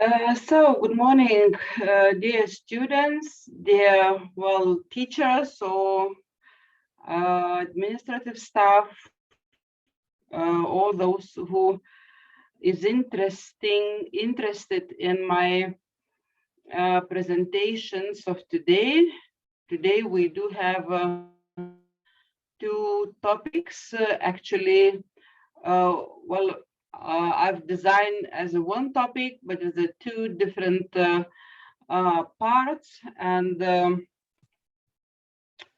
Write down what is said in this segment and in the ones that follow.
Good morning, dear students, dear, teachers or administrative staff, all those who is interested in my presentations of today. Today we do have two topics, actually, I've designed as a one topic, but as a two different parts, and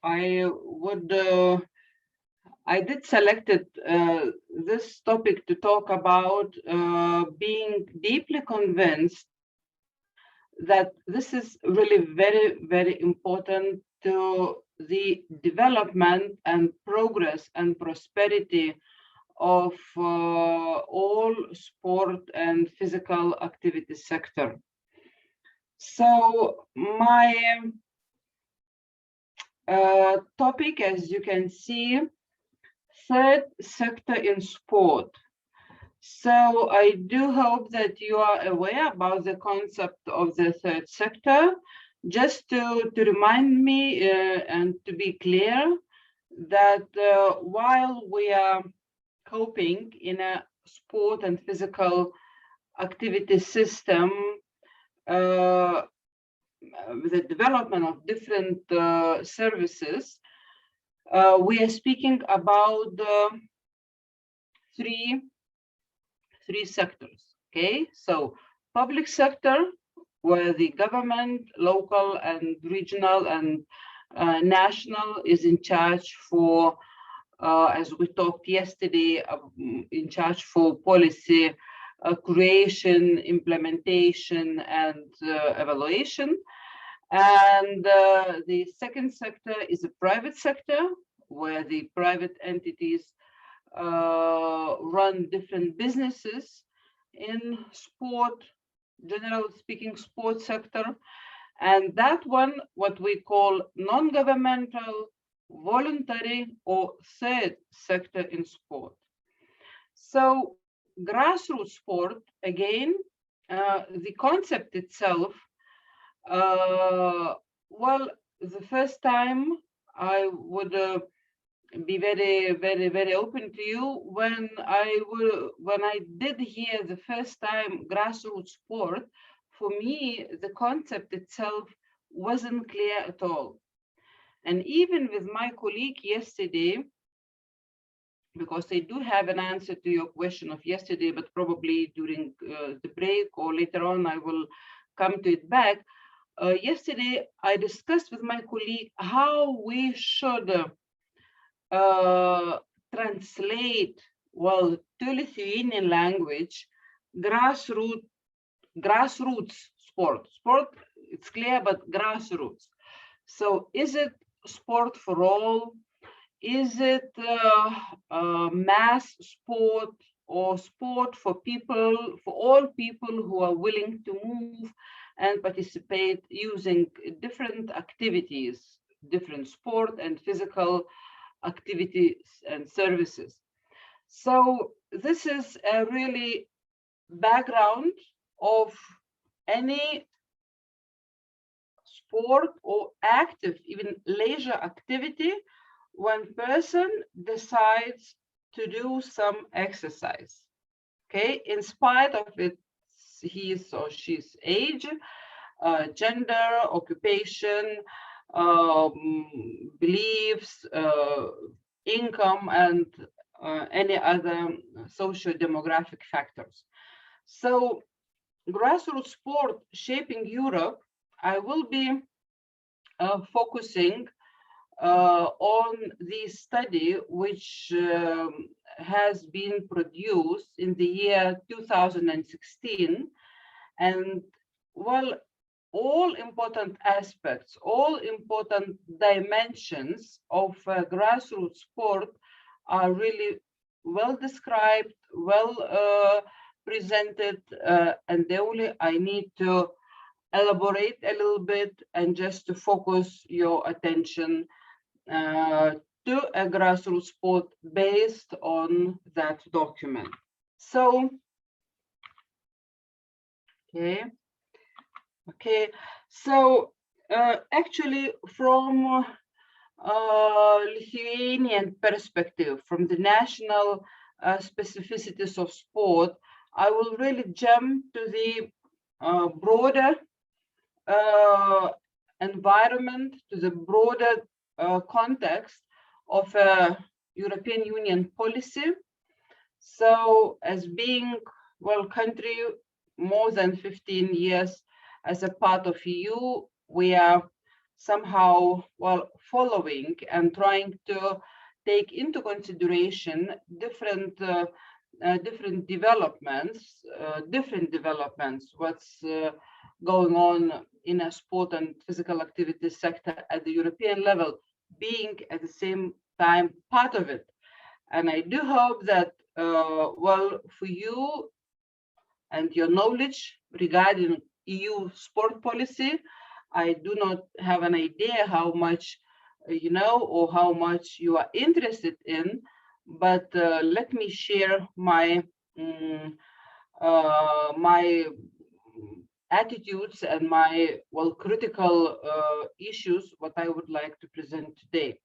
I did selected this topic to talk about being deeply convinced that this is really very, very important to the development and progress and prosperity of all sport and physical activity sector. So my topic, as you can see, third sector in sport. So I do hope that you are aware about the concept of the third sector. Just to remind me and to be clear that while we are coping in a sport and physical activity system with the development of different services, we are speaking about three sectors. Okay, so public sector, where the government, local and regional and national is in charge for, as we talked yesterday, in charge for policy creation, implementation, and evaluation. And the second sector is a private sector, where the private entities run different businesses in sport, generally speaking, sports sector. And that one, what we call non-governmental, voluntary, or third sector in sport. So grassroots sport, again, the concept itself, the first time I would be very, very, very open to you when I did hear the first time grassroots sport. For me, the concept itself wasn't clear at all. And even with my colleague yesterday, because I do have an answer to your question of yesterday, but probably during the break or later on, I will come to it back. Yesterday, I discussed with my colleague how we should translate, to Lithuanian language, grassroots sport. Sport, it's clear, but grassroots. So is it sport for all? Is it mass sport or sport for people, for all people who are willing to move and participate using different activities, different sport and physical activities and services? So this is a really background of any sport or active, even leisure activity, when person decides to do some exercise, okay, in spite of his or she's age, gender, occupation, beliefs, income, and any other socio-demographic factors. So grassroots sport shaping Europe, I will be focusing on the study which has been produced in the year 2016, and all important aspects, all important dimensions of grassroots sport are really well described, well presented, and only I need to elaborate a little bit and just to focus your attention to a grassroots sport based on that document. So Okay. So actually, from Lithuanian perspective, from the national specificities of sport, I will really jump to the broader environment, to the broader context of a European Union policy. So as being, well, country more than 15 years as a part of EU, we are somehow, well, following and trying to take into consideration different developments, what's going on in a sport and physical activity sector at the European level, being at the same time part of it. And I do hope that, well, for you and your knowledge regarding EU sport policy, I do not have an idea how much you know or how much you are interested in, but let me share my my attitudes and my, well, critical issues, what I would like to present today.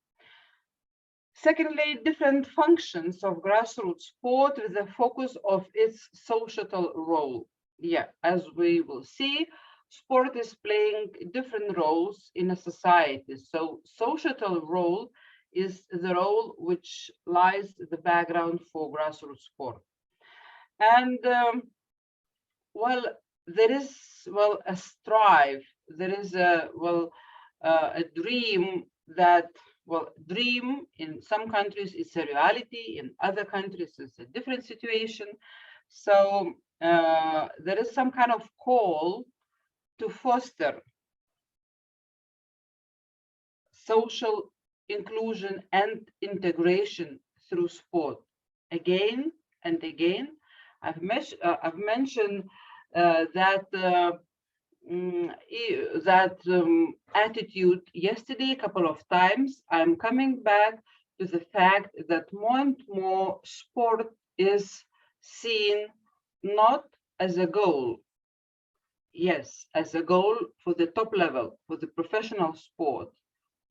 Secondly, different functions of grassroots sport with a focus of its societal role. Yeah, as we will see, sport is playing different roles in a society. So societal role is the role which lies in the background for grassroots sport. And well, there is, well, a strive, there is a, well, a dream that, well, dream in some countries is a reality, in other countries it's a different situation. So there is some kind of call to foster social inclusion and integration through sport. Again and again, I've mentioned that attitude yesterday a couple of times. I'm coming back to the fact that more and more sport is seen not as a goal, yes, as a goal for the top level, for the professional sport,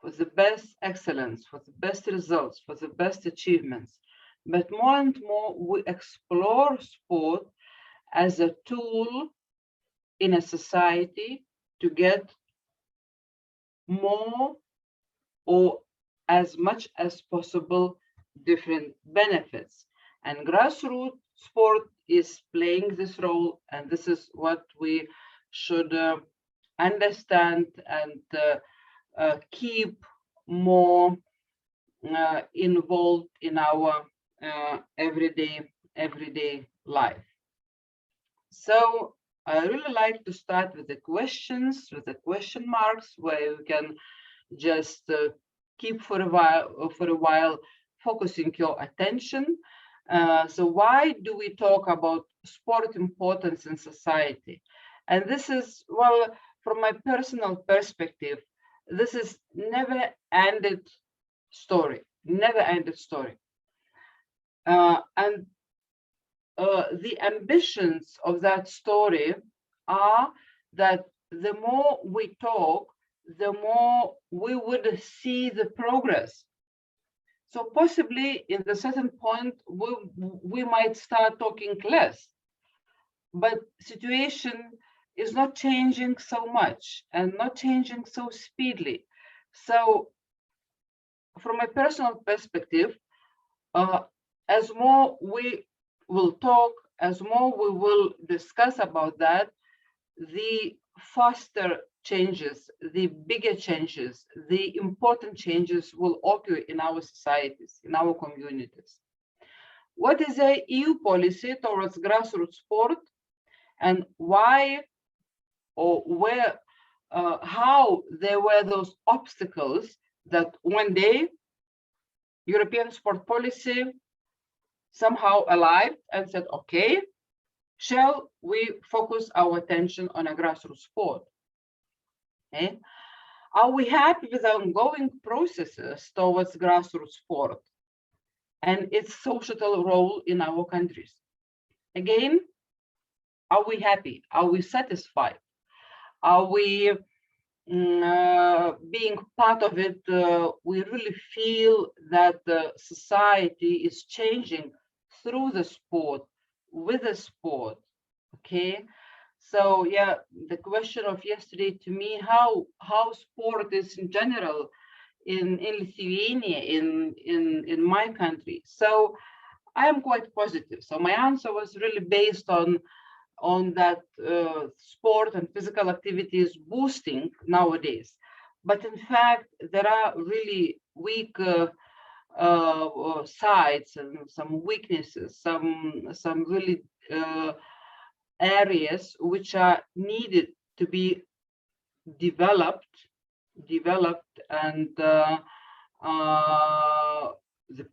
for the best excellence, for the best results, for the best achievements. But more and more we explore sport as a tool in a society to get more or as much as possible different benefits. And grassroots sport is playing this role, and this is what we should understand and keep more involved in our everyday life. So I really like to start with the questions, with the question marks, where you can just keep for a while focusing your attention. So why do we talk about sport importance in society? And this is, well, from my personal perspective, this is never-ended story, never-ended story. And the ambitions of that story are that the more we talk, the more we would see the progress. So possibly in the certain point, we might start talking less, but situation is not changing so much and not changing so speedily. So from a personal perspective, as more we will talk, as more we will discuss about that, the faster changes, the bigger changes, the important changes will occur in our societies, in our communities. What is the EU policy towards grassroots sport, and why or where, how there were those obstacles that one day European sport policy somehow arrived and said, okay, shall we focus our attention on a grassroots sport? Okay. Are we happy with the ongoing processes towards grassroots sport and its societal role in our countries? Again, are we happy? Are we satisfied? Are we being part of it? We really feel that the society is changing through the sport, with the sport. Okay, so yeah, the question of yesterday to me, how sport is in general in Lithuania, in my country. So I am quite positive. So my answer was really based on that sport and physical activity is boosting nowadays. But in fact, there are really weak sides and some weaknesses, some really areas which are needed to be developed, and the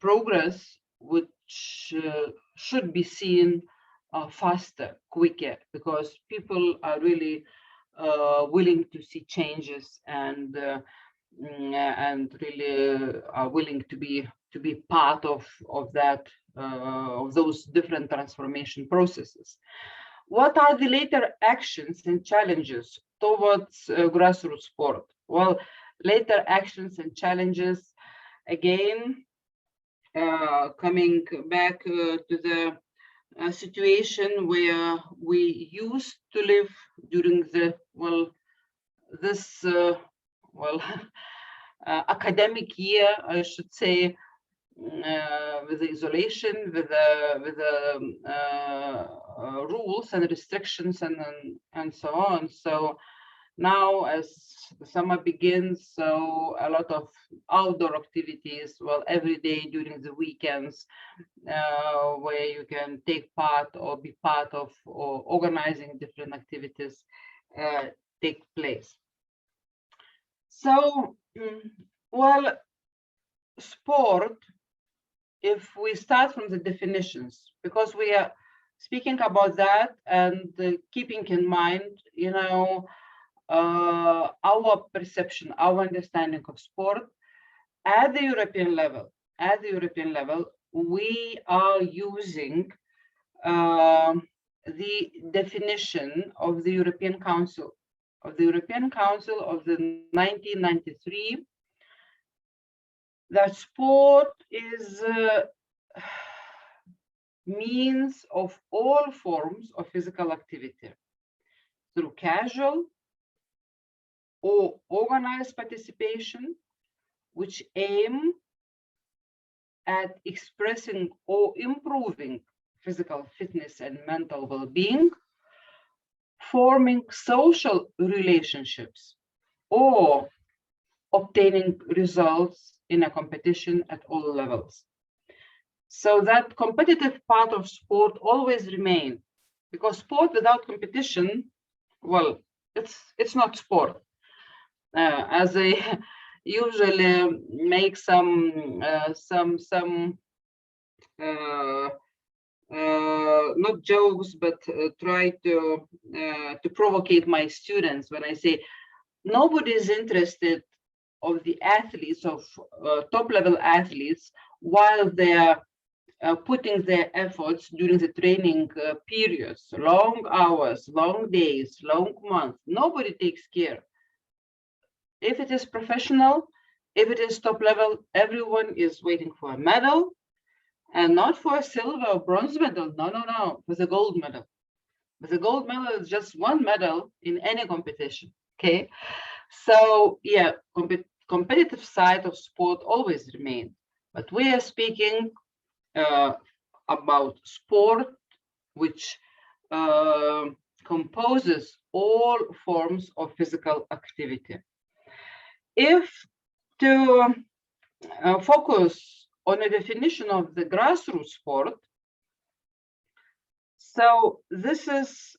progress which should be seen faster, quicker, because people are really willing to see changes and really are willing to be part of that of those different transformation processes. What are the later actions and challenges towards grassroots sport? Well, later actions and challenges, again, coming back to the situation where we used to live during the, this academic year, I should say, with the isolation, with the rules and restrictions and so on. So now, as the summer begins, so a lot of outdoor activities, every day during the weekends, where you can take part or be part of or organizing different activities take place. So, sport, if we start from the definitions, because we are speaking about that and keeping in mind, our perception, our understanding of sport at the European level. At the European level, we are using the definition of the European Council, of the 1993, that sport is means of all forms of physical activity through casual or organized participation, which aim at expressing or improving physical fitness and mental well-being, forming social relationships, or obtaining results in a competition at all levels. So that competitive part of sport always remains, because sport without competition, it's not sport. As I usually make some not jokes, but try to provocate my students when I say nobody is interested of the athletes, of top-level athletes, while they're putting their efforts during the training periods, long hours, long days, long months. Nobody takes care. If it is professional, if it is top level, everyone is waiting for a medal, and not for a silver or bronze medal. No, for the gold medal. But the gold medal is just one medal in any competition. Okay, so yeah, competitive side of sport always remains, but we are speaking about sport which composes all forms of physical activity. If to focus on a definition of the grassroots sport, so this is,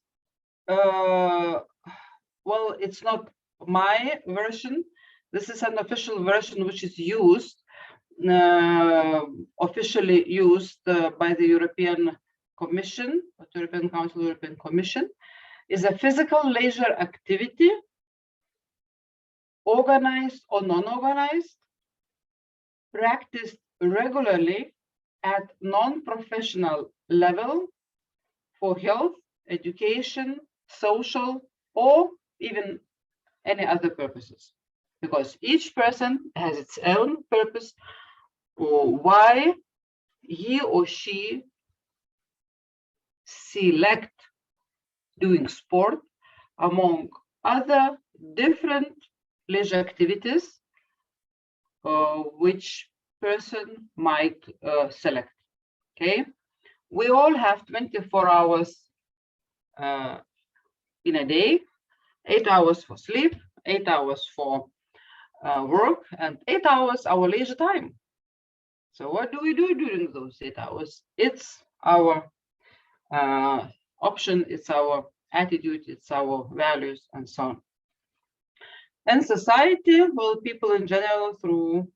it's not my version. This is an official version which is used, officially used by the European Commission, the European Council, European Commission, is a physical leisure activity, organized or non-organized, practiced regularly at non-professional level for health education, social, or even any other purposes. Because each person has its own purpose or why he or she select doing sport among other different leisure activities which person might select. Okay, we all have 24 hours in a day, 8 hours for sleep, 8 hours for work, and 8 hours our leisure time. So what do we do during those 8 hours? It's our option, it's our attitude, it's our values, and so on. And society, well, people in general, through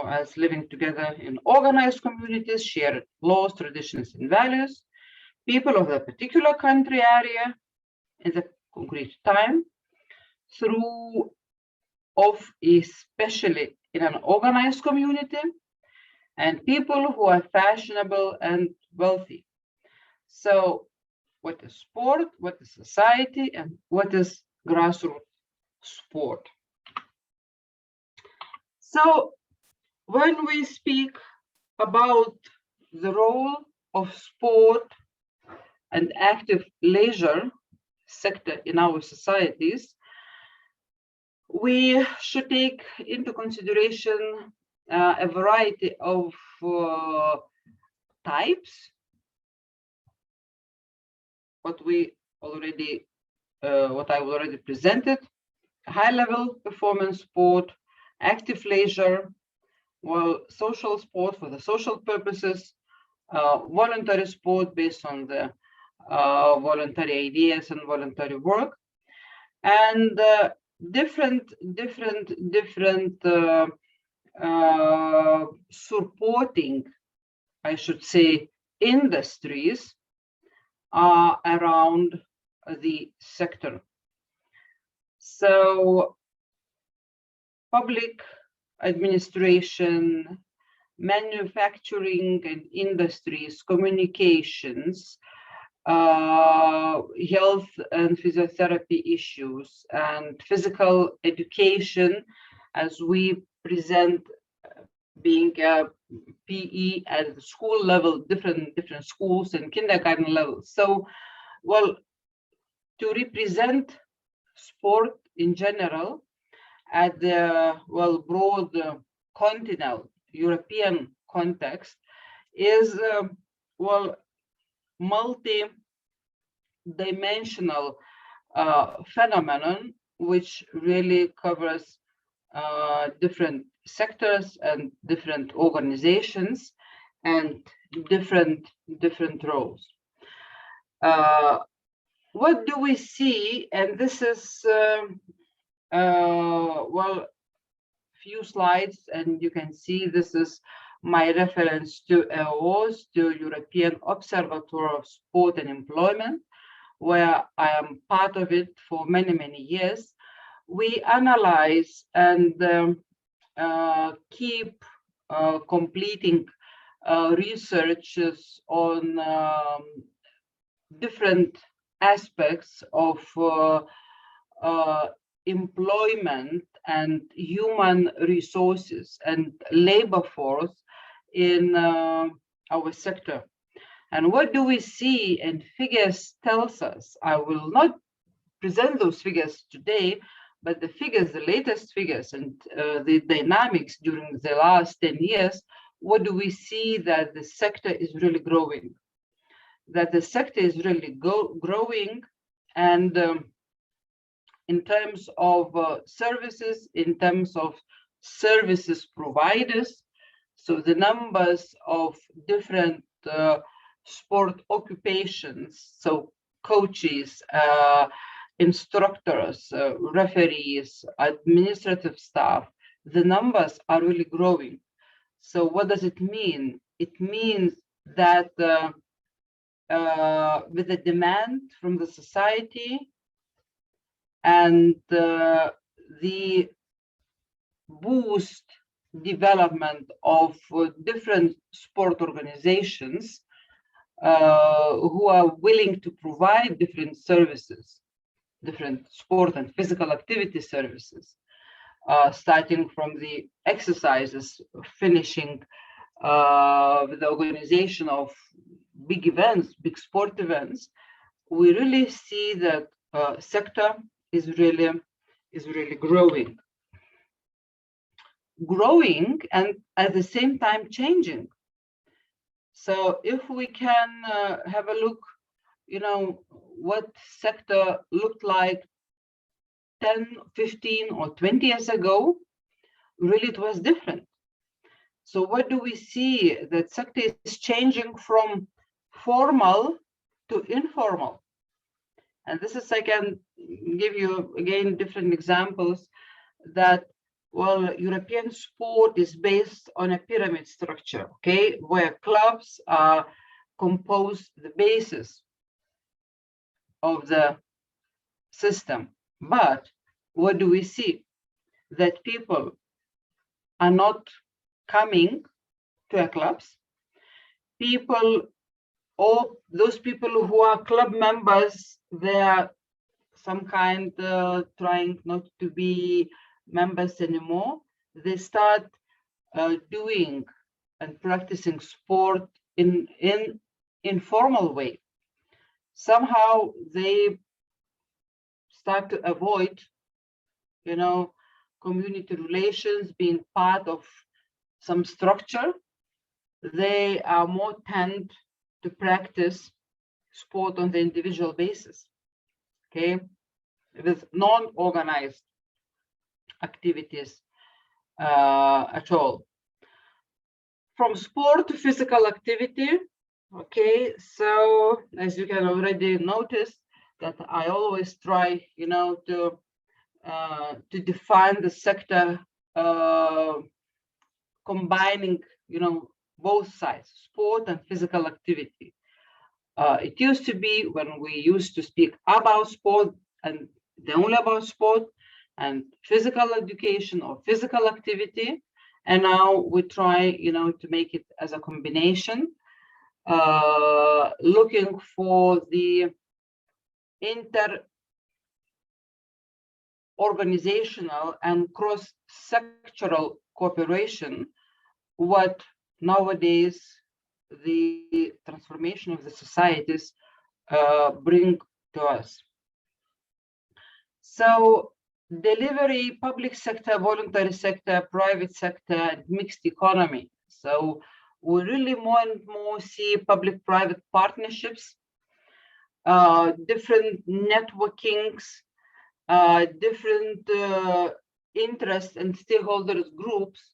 as living together in organized communities, share laws, traditions, and values. People of a particular country area in the concrete time, through of especially in an organized community, and people who are fashionable and wealthy. So what is sport, what is society, and what is grassroots sport? So when we speak about the role of sport and active leisure sector in our societies, we should take into consideration a variety of types, what I already presented: high-level performance sport, active leisure, well, social sport for the social purposes, voluntary sport based on the voluntary ideas and voluntary work, and different supporting, I should say, industries around the sector. So public administration, manufacturing and industries, communications, health and physiotherapy issues, and physical education, as we present being PE at the school level, different schools and kindergarten level. So, well, to represent sport in general at the broad continental European context is multi-dimensional phenomenon, which really covers different sectors and different organizations and different roles. What do we see? And this is few slides, and you can see this is my reference to EOS, to European Observatory of Sport and Employment, where I am part of it for many years. We analyze and keep completing researches on different aspects of employment and human resources and labor force in our sector. And what do we see? And figures tells us, I will not present those figures today, but the figures, the latest figures and the dynamics during the last 10 years, what do we see? That the sector is really growing, growing, and in terms of services, in terms of services providers, so the numbers of different sport occupations, so coaches, instructors, referees, administrative staff, the numbers are really growing. So what does it mean? It means that with the demand from the society and the boost development of different sport organizations, who are willing to provide different services, different sport and physical activity services, starting from the exercises, finishing with the organization of big events, big sport events. We really see that sector is really growing and at the same time changing. So if we can have a look, what sector looked like 10, 15 or 20 years ago, really it was different. So what do we see? That sector is changing from formal to informal. And this is, I can give you again different examples that, well, European sport is based on a pyramid structure, okay, where clubs compose the basis of the system. But what do we see? That people are not coming to a clubs. People, or those people who are club members, they are some kind trying not to be members anymore. They start doing and practicing sport in informal way. Somehow they start to avoid, community relations, being part of some structure. They are more tend to practice sport on the individual basis, okay, with non-organized activities at all. From sport to physical activity, okay, so as you can already notice that I always try, to define the sector combining, both sides, sport and physical activity. It used to be when we used to speak about sport and only about sport and physical education or physical activity, and now we try, to make it as a combination, looking for the inter-organizational and cross-sectoral cooperation, what nowadays the transformation of the societies bring to us. So delivery, public sector, voluntary sector, private sector, and mixed economy. So we really more and more see public-private partnerships, different networkings, different interests and stakeholders groups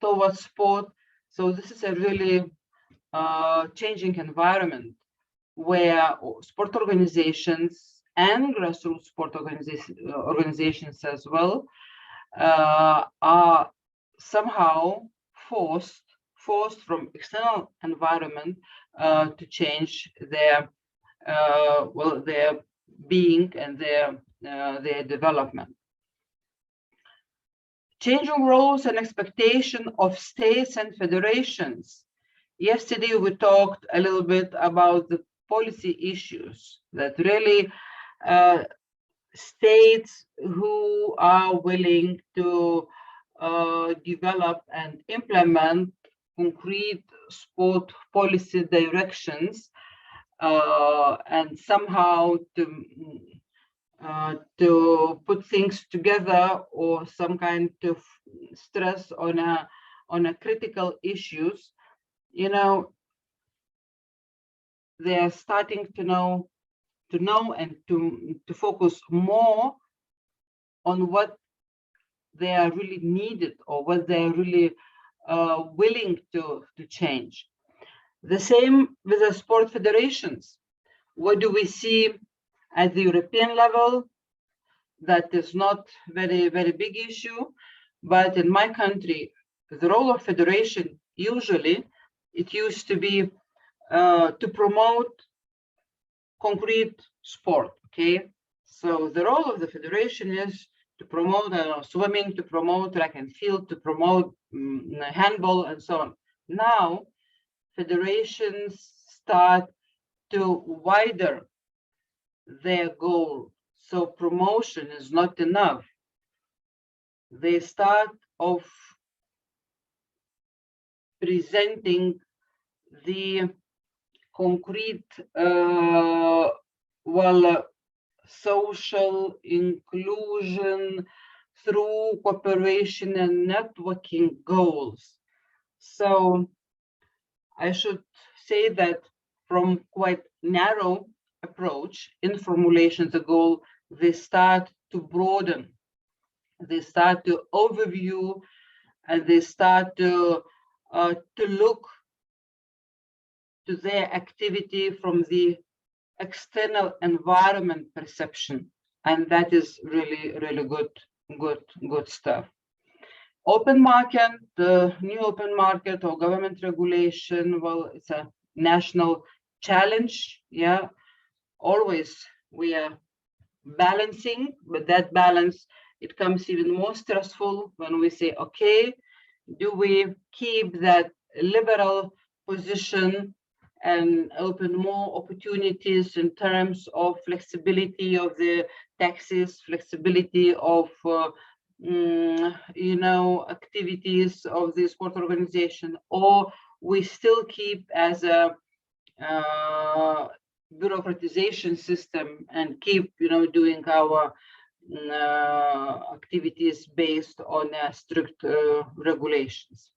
towards sport. So this is a really changing environment where sport organizations and grassroots sport organizations as well are somehow forced from external environment to change their their being and their development. Changing roles and expectation of states and federations. Yesterday we talked a little bit about the policy issues that really states who are willing to develop and implement concrete sport policy directions and somehow to put things together, or some kind of stress on a critical issues, they are starting to know and to focus more on what they are really needed or what they are really willing to change. The same with the sport federations. What do we see at the European level? That is not very big issue, but in my country, the role of federation usually it used to be to promote concrete sport. Okay, so the role of the federation is to promote swimming, to promote track and field, to promote handball, and so on. Now, federations start to widen their goal. So promotion is not enough. They start off presenting the concrete, social inclusion through cooperation and networking goals. So I should say that from quite narrow approach in formulation of the goal, they start to broaden, they start to overview, and they start to look to their activity from the external environment perception, and that is really, really good stuff. Open market, the new open market or government regulation, well, it's a national challenge. Yeah, always we are balancing, but that balance, it comes even more stressful when we say, okay, do we keep that liberal position and open more opportunities in terms of flexibility of the taxes, flexibility of activities of the sport organization, or we still keep as a bureaucratization system and keep doing our activities based on strict regulations.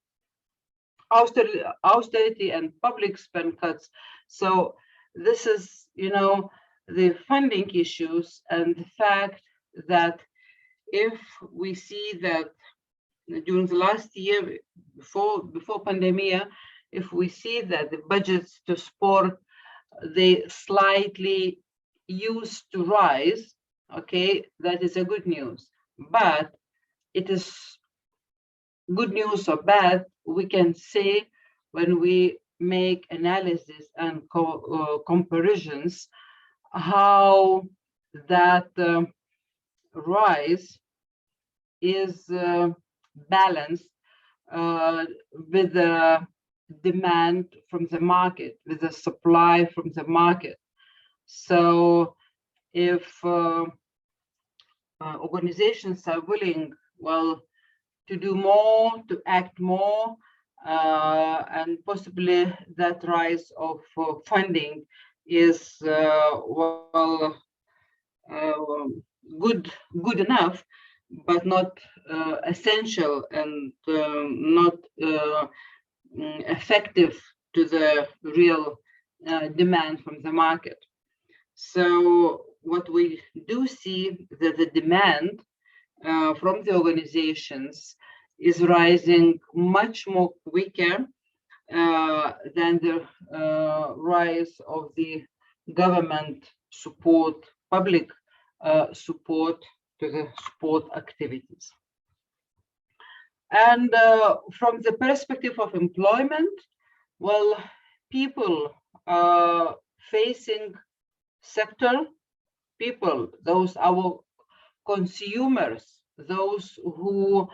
Austerity and public spend cuts. So this is, the funding issues, and the fact that if we see that during the last year before pandemic, if we see that the budgets to sport, they slightly used to rise, okay, that is a good news. But it is good news or bad, we can say when we make analysis and comparisons, how that rise is balanced with the demand from the market, with the supply from the market. So if organizations are willing, to do more, to act more, and possibly that rise of funding is good enough, but not essential and not effective to the real demand from the market. So what we do see that the demand from the organizations is rising much more quicker than the rise of the government support, public support to the sport activities. And from the perspective of employment, people facing sector, people, those our consumers, those who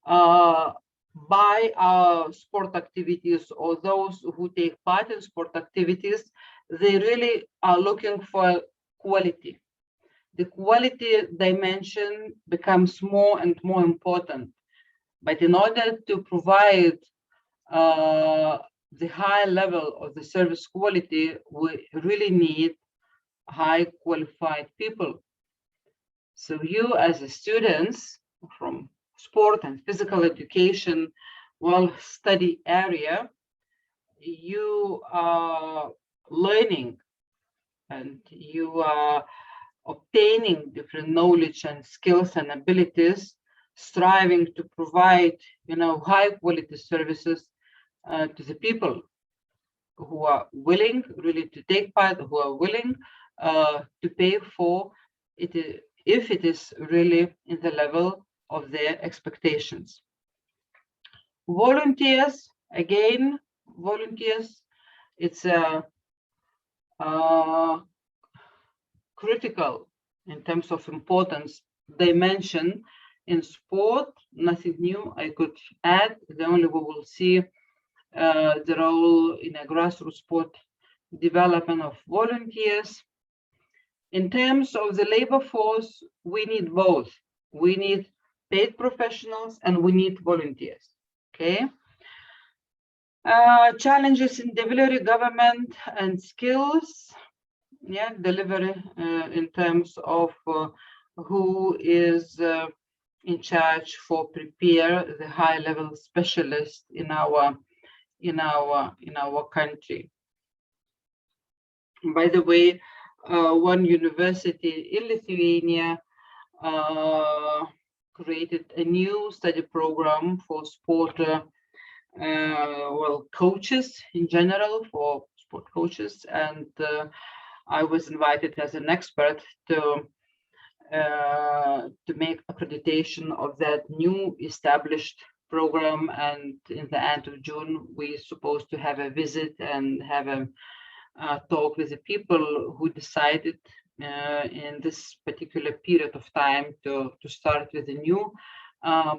buy our sport activities or those who take part in sport activities, they really are looking for quality. The quality dimension becomes more and more important. But in order to provide the high level of the service quality, we really need high qualified people. So you as a students from sport and physical education, study area, you are learning and you are obtaining different knowledge and skills and abilities, striving to provide, high quality services to the people who are willing really to take part, who are willing to pay for it, if it is really in the level of their expectations. Volunteers, again, it's a critical in terms of importance dimension in sport. Nothing new I could add. The only we will see the role in a grassroots sport development of volunteers. In terms of the labor force, we need both. We need paid professionals and we need volunteers, okay? Challenges in delivery, government and skills, yeah, delivery in terms of who is in charge for prepare the high-level specialists in our country. By the way, one university in Lithuania created a new study program for sport, coaches in general, for sport coaches, and I was invited as an expert to make accreditation of that new established program. And in the end of June, we're supposed to have a visit and have a talk with the people who decided in this particular period of time to start with a new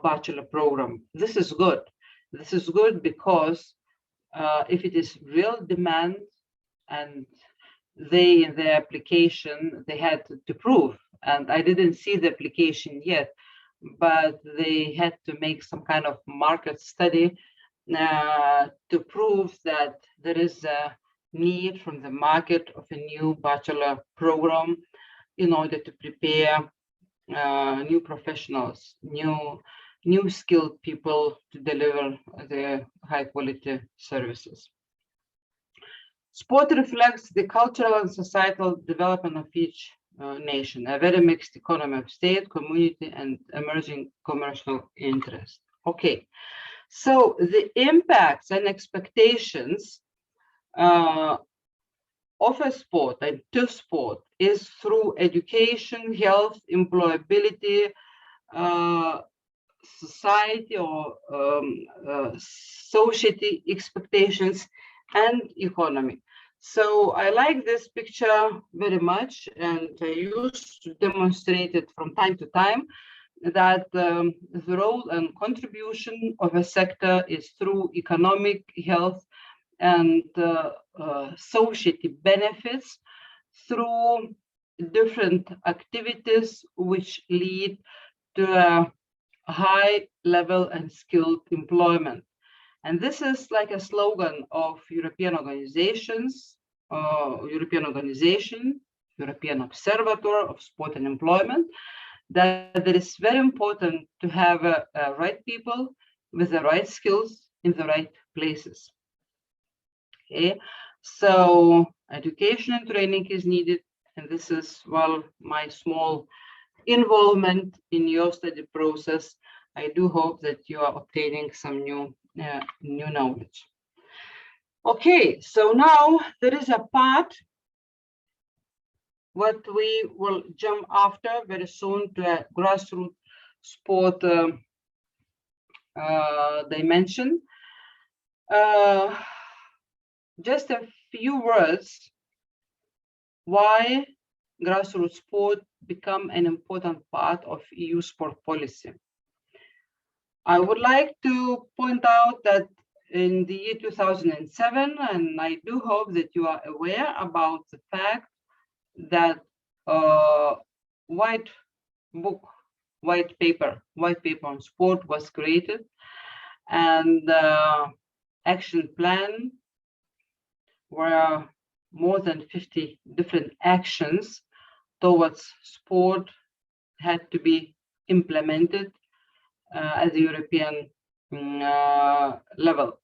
bachelor program. This is good. This is good because if it is real demand, and they in their application, they had to prove, and I didn't see the application yet, but they had to make some kind of market study to prove that there is a need from the market of a new bachelor program in order to prepare new professionals, new skilled people to deliver the high quality services. Sport reflects the cultural and societal development of each nation, a very mixed economy of state, community, and emerging commercial interest. Okay, so the impacts and expectations of a sport and to sport is through education, health, employability, society or society expectations, and economy. So I like this picture very much, and I used to demonstrate it from time to time, that the role and contribution of a sector is through economic, health, and society benefits through different activities which lead to a high level and skilled employment. And this is like a slogan of European organizations, European Observatory of Sport and Employment, that it is very important to have right people with the right skills in the right places. Okay, so education and training is needed, and this is, well, my small involvement in your study process. I do hope that you are obtaining some new knowledge. Okay, so now there is a part what we will jump after very soon to a grassroots sport dimension. Just a few words why grassroots sport become an important part of EU sport policy. I would like to point out that in the year 2007, and I do hope that you are aware about the fact that white paper on sport was created, and action plan where more than 50 different actions towards sport had to be implemented at the European level.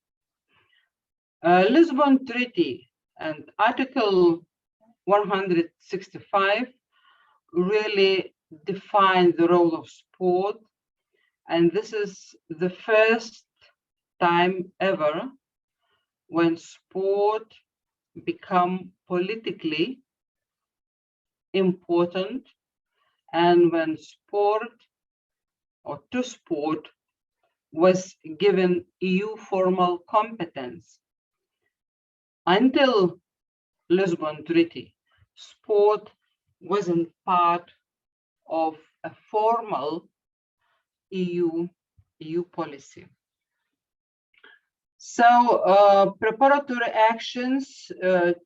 Lisbon Treaty and Article 165 really define the role of sport, and this is the first time ever when sport become politically important, and when sport or to sport was given EU formal competence. Until Lisbon Treaty, sport wasn't part of a formal EU policy. So preparatory actions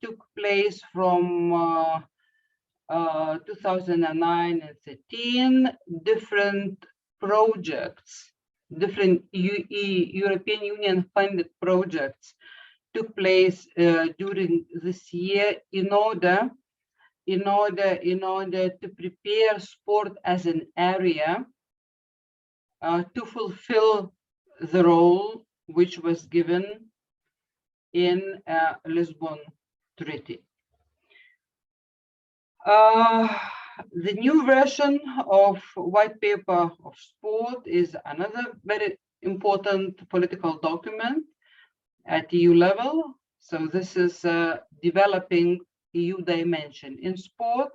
took place from 2009 and 13, different projects, different European Union funded projects took place during this year in order to prepare sport as an area to fulfill the role which was given in Lisbon Treaty. The new version of white paper of sport is another very important political document at EU level. So this is developing EU dimension in sport.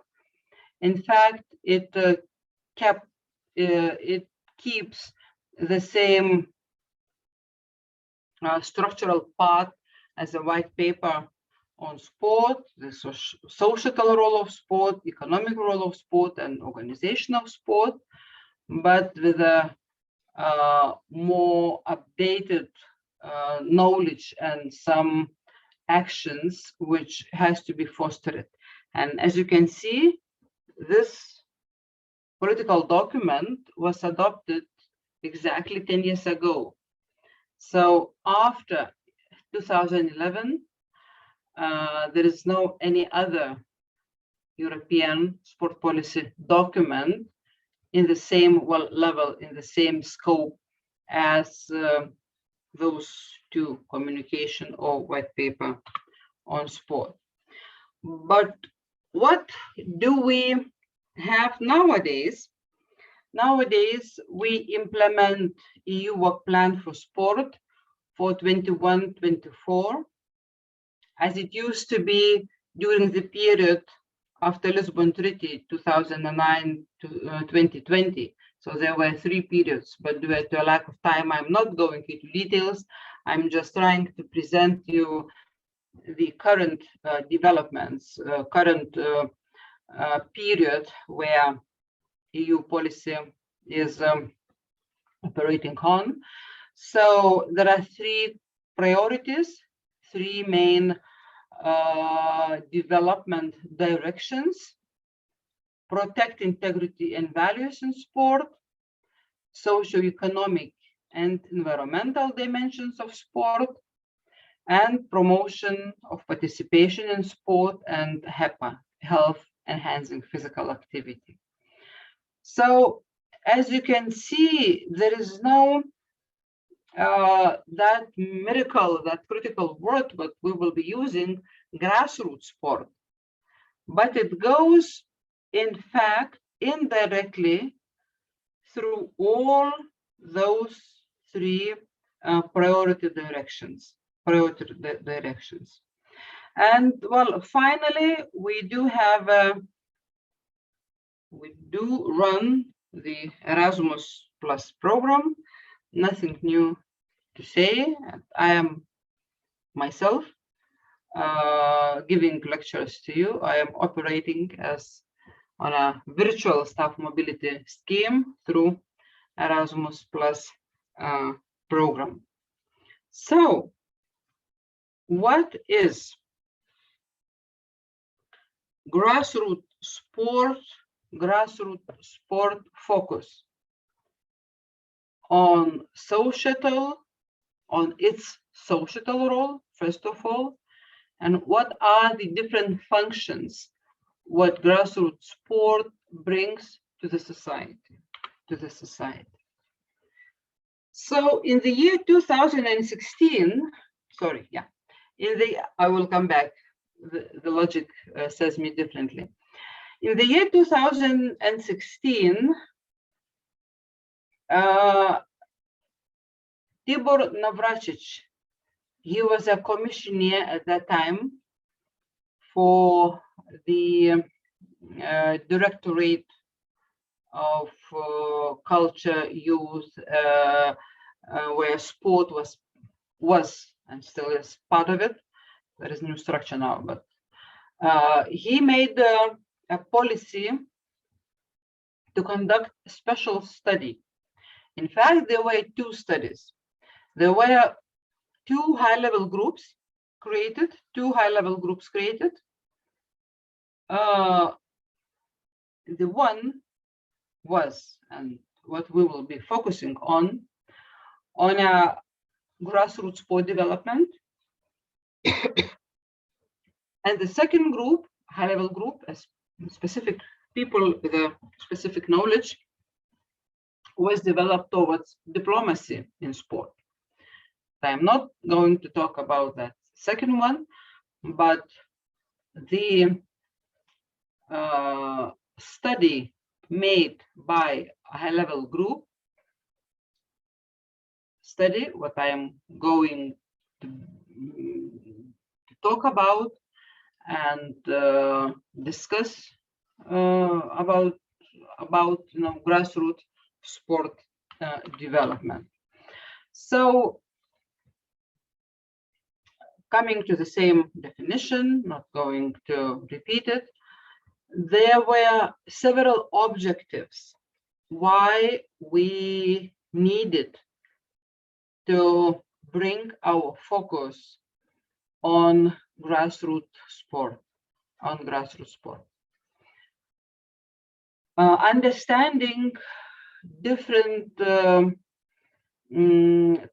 In fact, it keeps the same structural path as a white paper on sport, the societal role of sport, economic role of sport, and organization of sport, but with a more updated knowledge and some actions which has to be fostered. And as you can see, this political document was adopted exactly 10 years ago. So after 2011, there is no any other European sport policy document in the same level, in the same scope as those two, communication or white paper on sport. But what do we have nowadays? Nowadays, we implement EU work plan for sport for 21-24, as it used to be during the period after Lisbon Treaty 2009 to 2020. So there were 3 periods, but due to a lack of time, I'm not going into details. I'm just trying to present you the current developments, current period where EU policy is operating on. So there are 3 priorities, 3 main development directions: protect integrity and values in sport, socio-economic and environmental dimensions of sport, and promotion of participation in sport and HEPA, health enhancing physical activity. So as you can see, there is no that miracle, that critical word what we will be using, grassroots sport, but it goes in fact indirectly through all those 3 priority directions. And well, finally, we do run the Erasmus Plus program. Nothing new to say. I am myself giving lectures to you. I am operating as on a virtual staff mobility scheme through Erasmus Plus program. So what is grassroots sport focus? On its societal role, first of all, and what are the different functions what grassroots sport brings to the society. So in the year 2016, I will come back. The logic says me differently. In the year 2016, Tibor Navracic, he was a commissioner at that time for the Directorate of Culture, Youth, where sport was and still is part of it. There is new structure now, but he made a policy to conduct a special study. In fact, there were 2 studies. There were two high-level groups created. The one was, and what we will be focusing on a grassroots sport development. And the second group, high-level group, as specific people with a specific knowledge, was developed towards diplomacy in sport. I'm not going to talk about that second one, but the study made by a high-level group study, what I am going to talk about and discuss about grassroots sport development. So, coming to the same definition, not going to repeat it, there were several objectives why we needed to bring our focus on grassroots sport, understanding different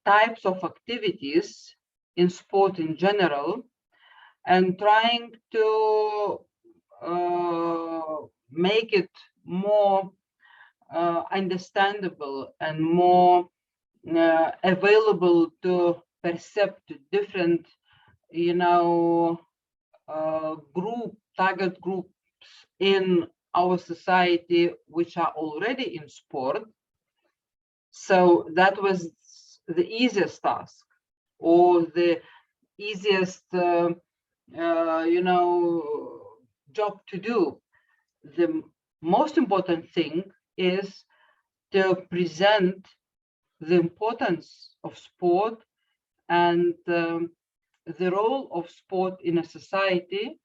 types of activities in sport in general, and trying to make it more understandable and more available to percept different, target groups in our society which are already in sport. So that was the easiest task, or the easiest job to do. The most important thing is to present the importance of sport and the role of sport in a society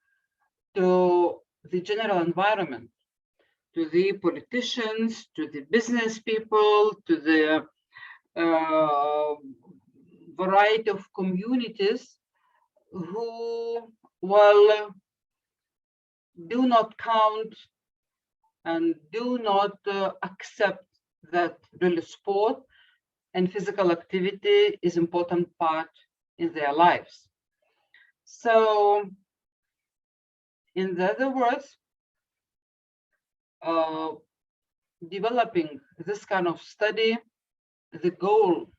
to the general environment, to the politicians, to the business people, to the variety of communities who, well, do not count and do not accept that really sport and physical activity is an important part in their lives. So, in other words, developing this kind of study, the goal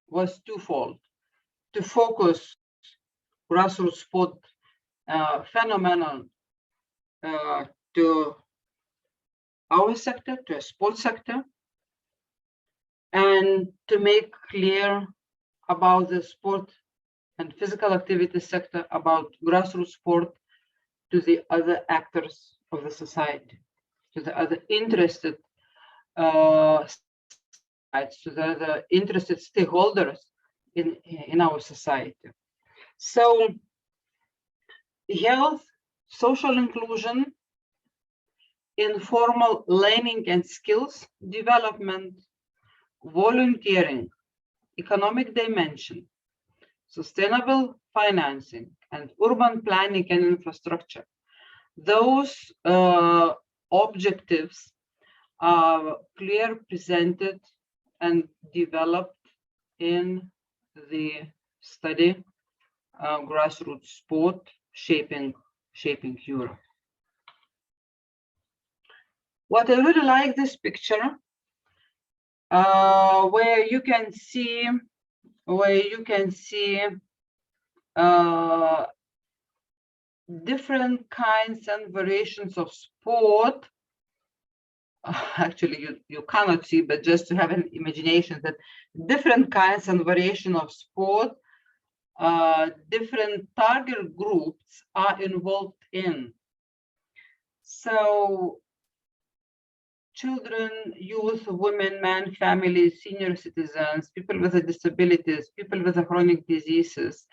was twofold: to focus grassroots sport phenomenon to our sector, to a sports sector, and to make clear about the sport and physical activity sector, about grassroots sport, to the other actors of the society, to the other interested to the other interested stakeholders in our society. So, health, social inclusion, informal learning and skills development, volunteering, economic dimension, sustainable financing, and urban planning and infrastructure. Those objectives are clearly presented and developed in the study Grassroots Sport Shaping Europe. What I really like this picture, where you can see different kinds and variations of sport. Actually, you cannot see, but just to have an imagination that different kinds and variation of sport, different target groups are involved in. So, children, youth, women, men, families, senior citizens, people with disabilities, people with chronic diseases,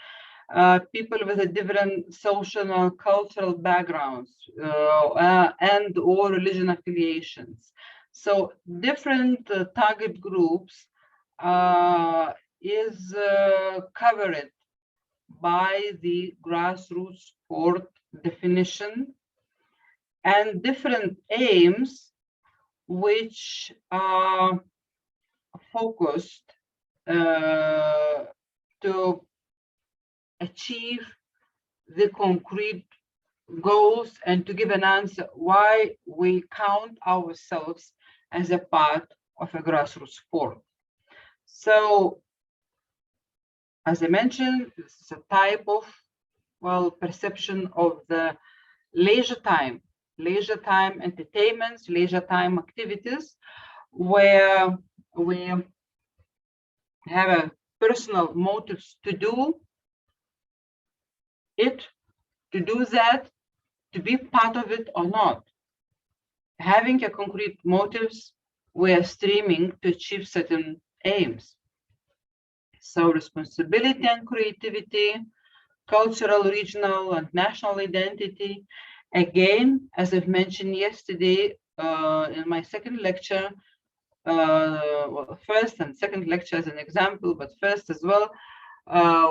people with different social and cultural backgrounds and or religion affiliations. So different target groups is covered by the grassroots sport definition and different aims which are focused to achieve the concrete goals and to give an answer why we count ourselves as a part of a grassroots sport. So, as I mentioned, this is a type of, well, perception of the leisure time entertainments, leisure time activities, where we have a personal motives to do it, to do that, to be part of it or not. Having a concrete motives, we are streaming to achieve certain aims. So responsibility and creativity, cultural, regional, and national identity. Again, as I've mentioned yesterday in my second lecture, well, first and second lecture as an example, but first as well,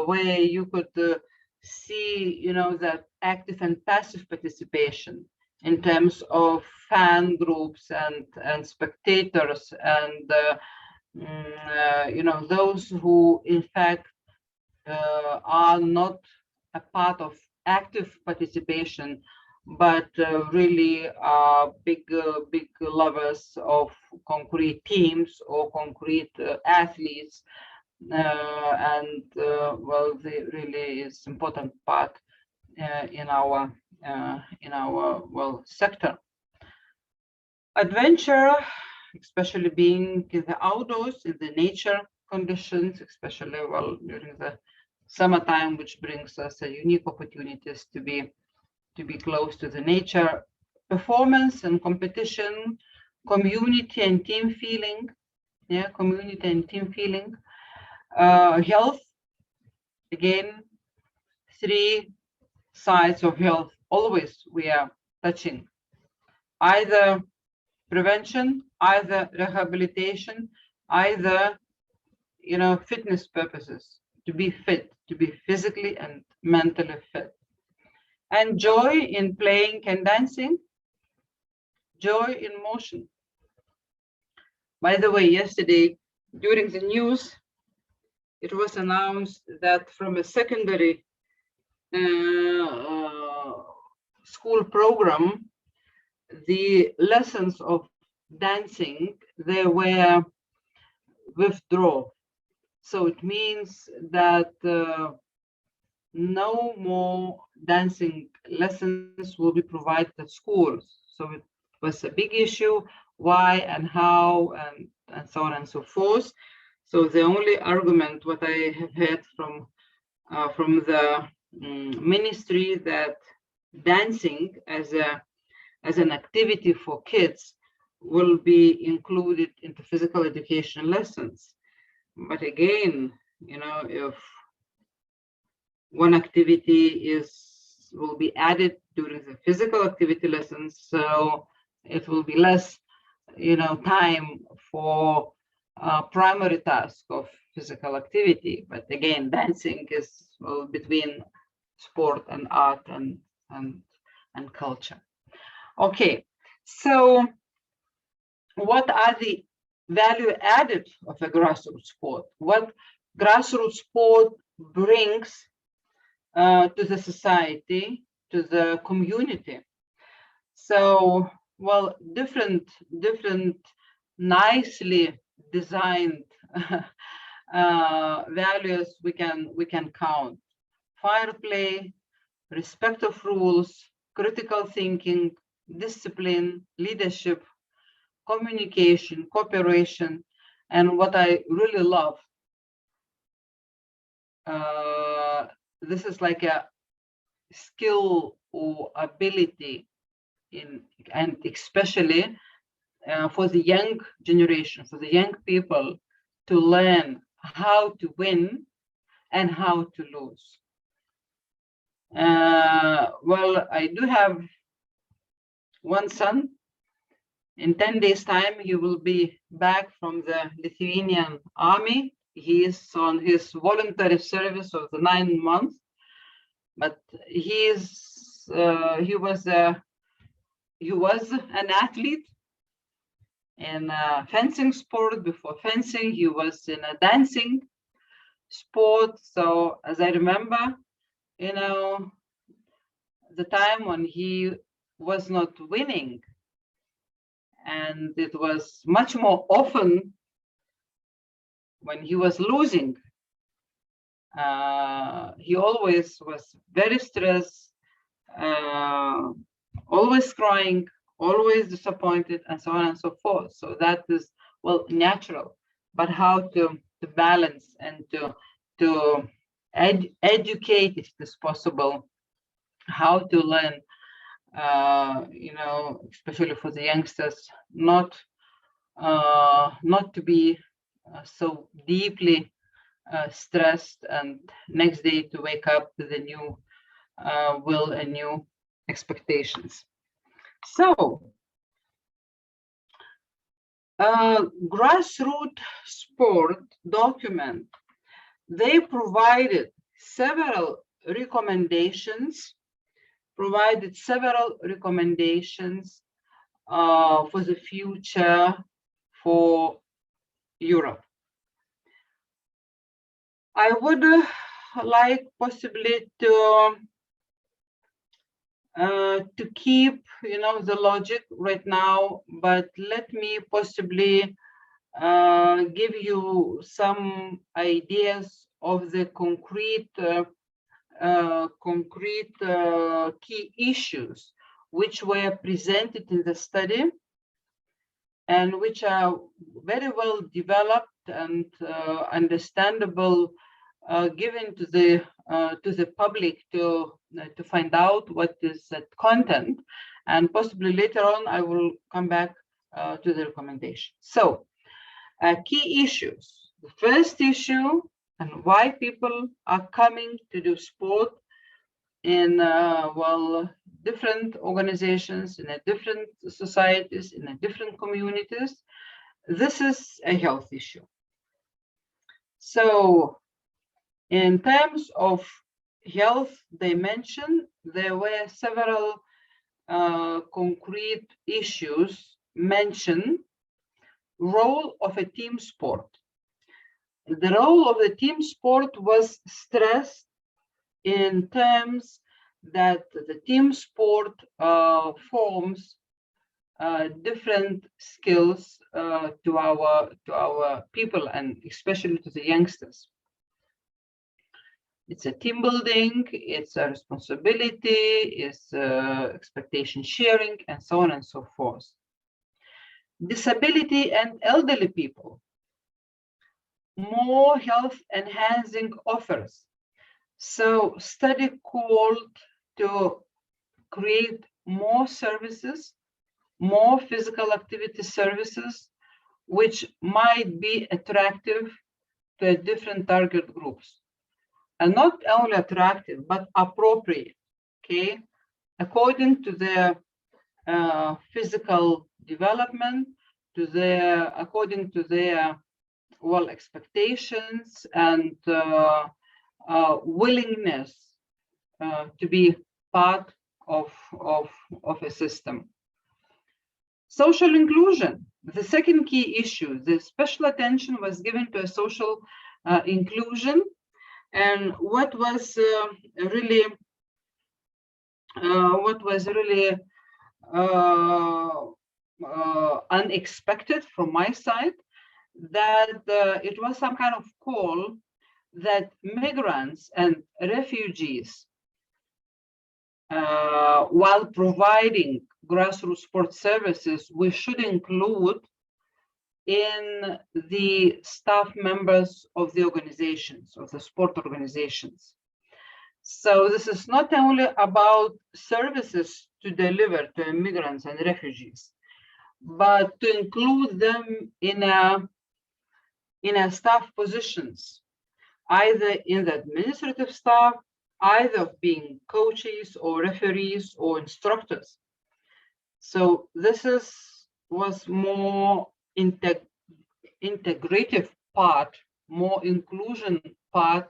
where you could see, you know, that active and passive participation in terms of fan groups and spectators and you know, those who in fact are not a part of active participation, but really are big lovers of concrete teams or concrete athletes, and well, they really is important part in our well, sector. Adventure, especially being in the outdoors, in the nature conditions, especially well during the summertime, which brings us a unique opportunities to be close to the nature. Performance and competition, community and team feeling, yeah, community and team feeling. Health, again, three sides of health always we are touching, either prevention, either rehabilitation, either, you know, fitness purposes, to be fit, to be physically and mentally fit. And joy in playing and dancing, joy in motion. By the way, yesterday during the news, it was announced that from a secondary school program, the lessons of dancing, they were withdrawn. So it means that no more dancing lessons will be provided at schools. So it was a big issue, why and how and so on and so forth. So the only argument what I have heard from the ministry, that dancing as an activity for kids will be included into physical education lessons. But again, you know, if one activity will be added during the physical activity lessons, so it will be less, you know, time for primary task of physical activity. But again, dancing is between sport and art and culture. Okay, so what are the value added of a grassroots sport? What grassroots sport brings to the society, to the community? So, well, different nicely designed values we can count: fair play, respect of rules, critical thinking, discipline, leadership, communication, cooperation, and what I really love, this is like a skill or ability and especially for the young generation, for the young people, to learn how to win and how to lose. Well, I do have one son. In 10 days' time, he will be back from the Lithuanian army he is on his voluntary service of the 9 months, but he was an athlete in fencing sport. Before fencing, he was in a dancing sport. So as I remember, the time when he was not winning, and it was much more often when he was losing. He always was very stressed, always crying, always disappointed, and so on and so forth. So that is, well, natural. But how to balance and to educate, if it is possible, how to learn, especially for the youngsters, not to be so deeply stressed, and next day to wake up with a new will and new expectations. So, Grassroots sport document, they provided several recommendations for the future for Europe. I would like possibly to keep, the logic right now, but let me possibly give you some ideas of the concrete key issues which were presented in the study and which are very well developed and understandable, given to the public to find out what is that content, and possibly later on I will come back to the recommendation. So, key issues. The first issue, and why people are coming to do sport in different organizations, in different societies, in different communities. This is a health issue. So, in terms of health dimension, there were several concrete issues mentioned. Role of a team sport. The role of the team sport was stressed in terms that the team sport forms different skills to our people, and especially to the youngsters. It's a team building, it's a responsibility, it's expectation sharing, and so on and so forth. Disability and elderly people, more health enhancing offers. So study called to create more services, more physical activity services, which might be attractive to different target groups. And not only attractive, but appropriate, okay? According to their physical development, according to their expectations and willingness to be part of a system. Social inclusion, the second key issue. The special attention was given to a social inclusion, and what was really unexpected from my side, that it was some kind of call that migrants and refugees, while providing grassroots sport services, we should include in the staff members of the organizations, of the sport organizations. So this is not only about services to deliver to immigrants and refugees, but to include them in staff positions, either in the administrative staff, either being coaches or referees or instructors. So this was more integrative part more inclusion part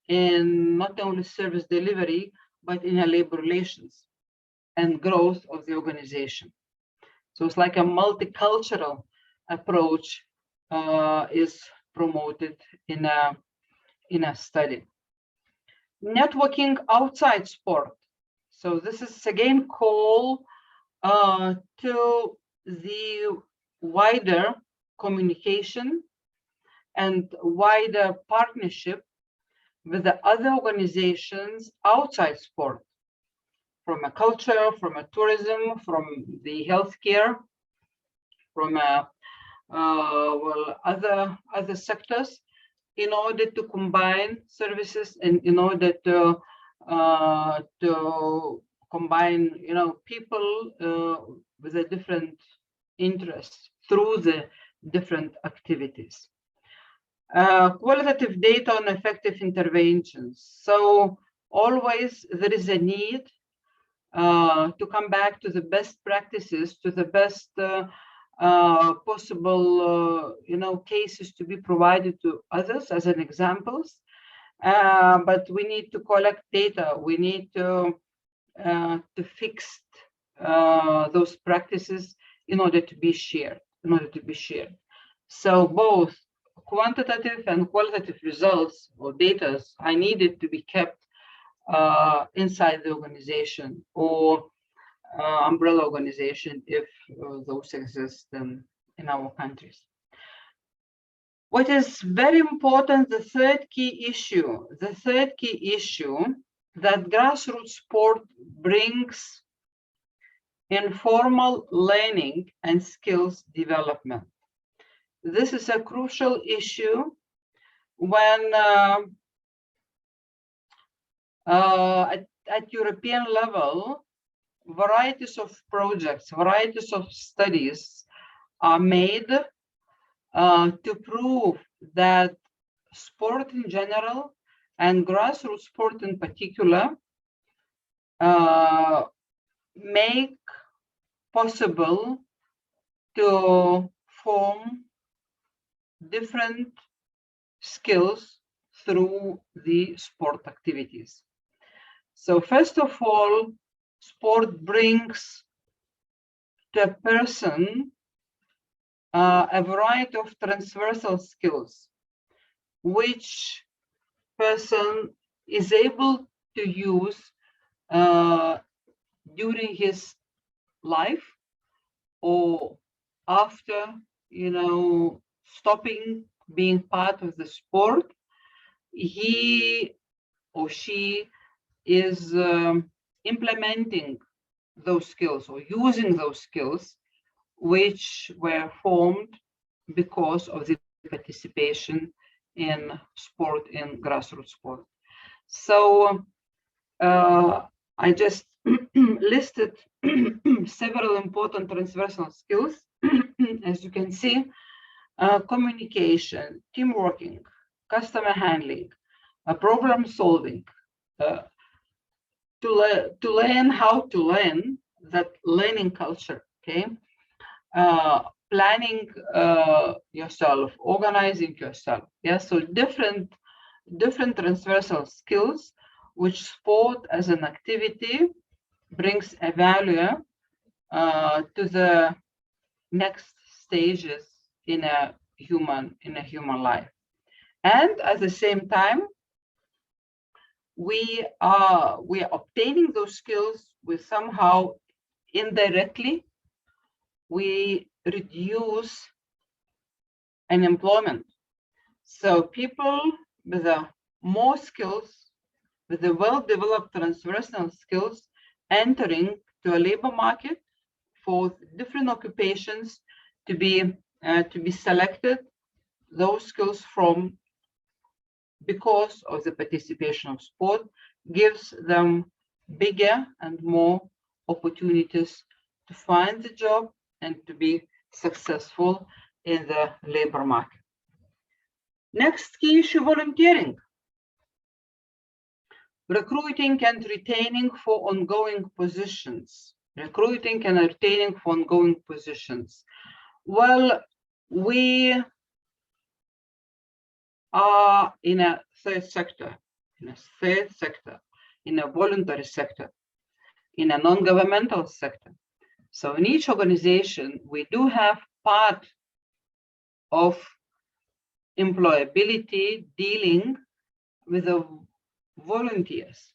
in not only service delivery, but in a labor relations and growth of the organization. So it's like a multicultural approach is promoted in a study. Networking outside sport. So this is again call to the wider communication and wider partnership with the other organizations outside sport, from a culture, from a tourism, from the healthcare, from other sectors, in order to combine services and in order to combine, people with a different interests through the different activities. Qualitative data on effective interventions. So always there is a need to come back to the best practices, to the best possible, cases to be provided to others as an examples. But we need to collect data. We need to fix those practices in order to be shared. So both quantitative and qualitative results or data are needed to be kept inside the organization or umbrella organization if those exist in our countries. What is very important, the third key issue that grassroots sport brings informal learning and skills development. This is a crucial issue when at European level, varieties of projects, varieties of studies are made to prove that sport in general and grassroots sport in particular make possible to form different skills through the sport activities. So first of all, sport brings to a person a variety of transversal skills, which person is able to use during his life or after, stopping being part of the sport. He or she is implementing those skills or using those skills which were formed because of the participation in sport, in grassroots sport. So I just listed several important transversal skills. As you can see, communication, team working, customer handling, problem solving, to learn how to learn, that learning culture, okay? Planning yourself, organizing yourself. Yeah, so different transversal skills which sport as an activity brings a value to the next stages in a human life. And at the same time, we are obtaining those skills with somehow indirectly we reduce unemployment. So people with more skills, with the well-developed transversal skills, entering to a labor market for different occupations to be selected, those skills from because of the participation of sport gives them bigger and more opportunities to find the job and to be successful in the labor market. Next key issue, volunteering. Recruiting and retaining for ongoing positions. Well, we are in a third sector, in a voluntary sector, in a non-governmental sector. So in each organization, we do have part of employability dealing with the volunteers.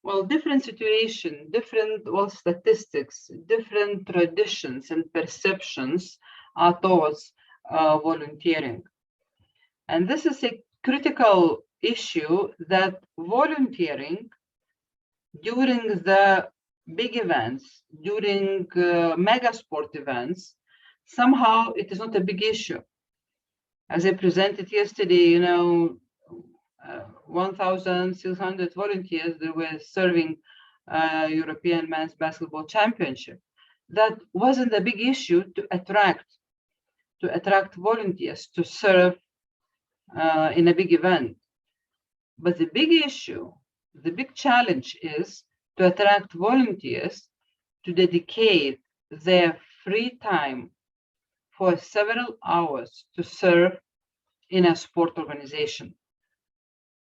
Well, different situation, different statistics, different traditions and perceptions are towards volunteering. And this is a critical issue, that volunteering during the big events, during mega sport events, somehow it is not a big issue. As I presented yesterday, 1,600 volunteers that were serving European Men's Basketball Championship. That wasn't a big issue to attract volunteers to serve in a big event. But the big issue, the big challenge is to attract volunteers to dedicate their free time for several hours to serve in a sport organization,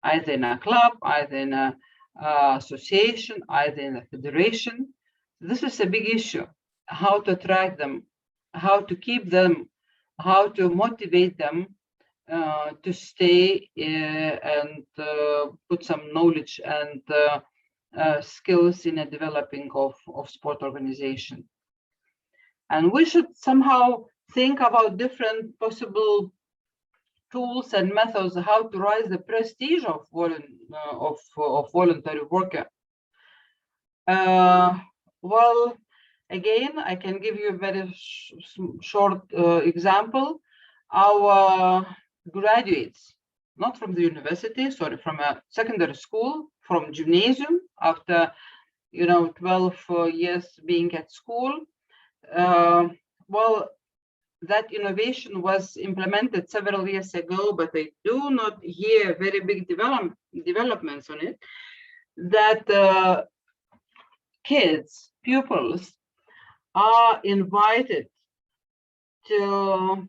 either in a club, either in an association, either in a federation. This is a big issue, how to attract them, how to keep them, how to motivate them to stay and put some knowledge and skills in a developing of sport organization. And we should somehow think about different possible tools and methods how to raise the prestige of voluntary worker. Well, again, I can give you a very short example. Our graduates, not from the university, sorry, from a secondary school, from gymnasium, after 12 years being at school. Well, that innovation was implemented several years ago, but I do not hear very big developments on it, that kids, pupils, are invited to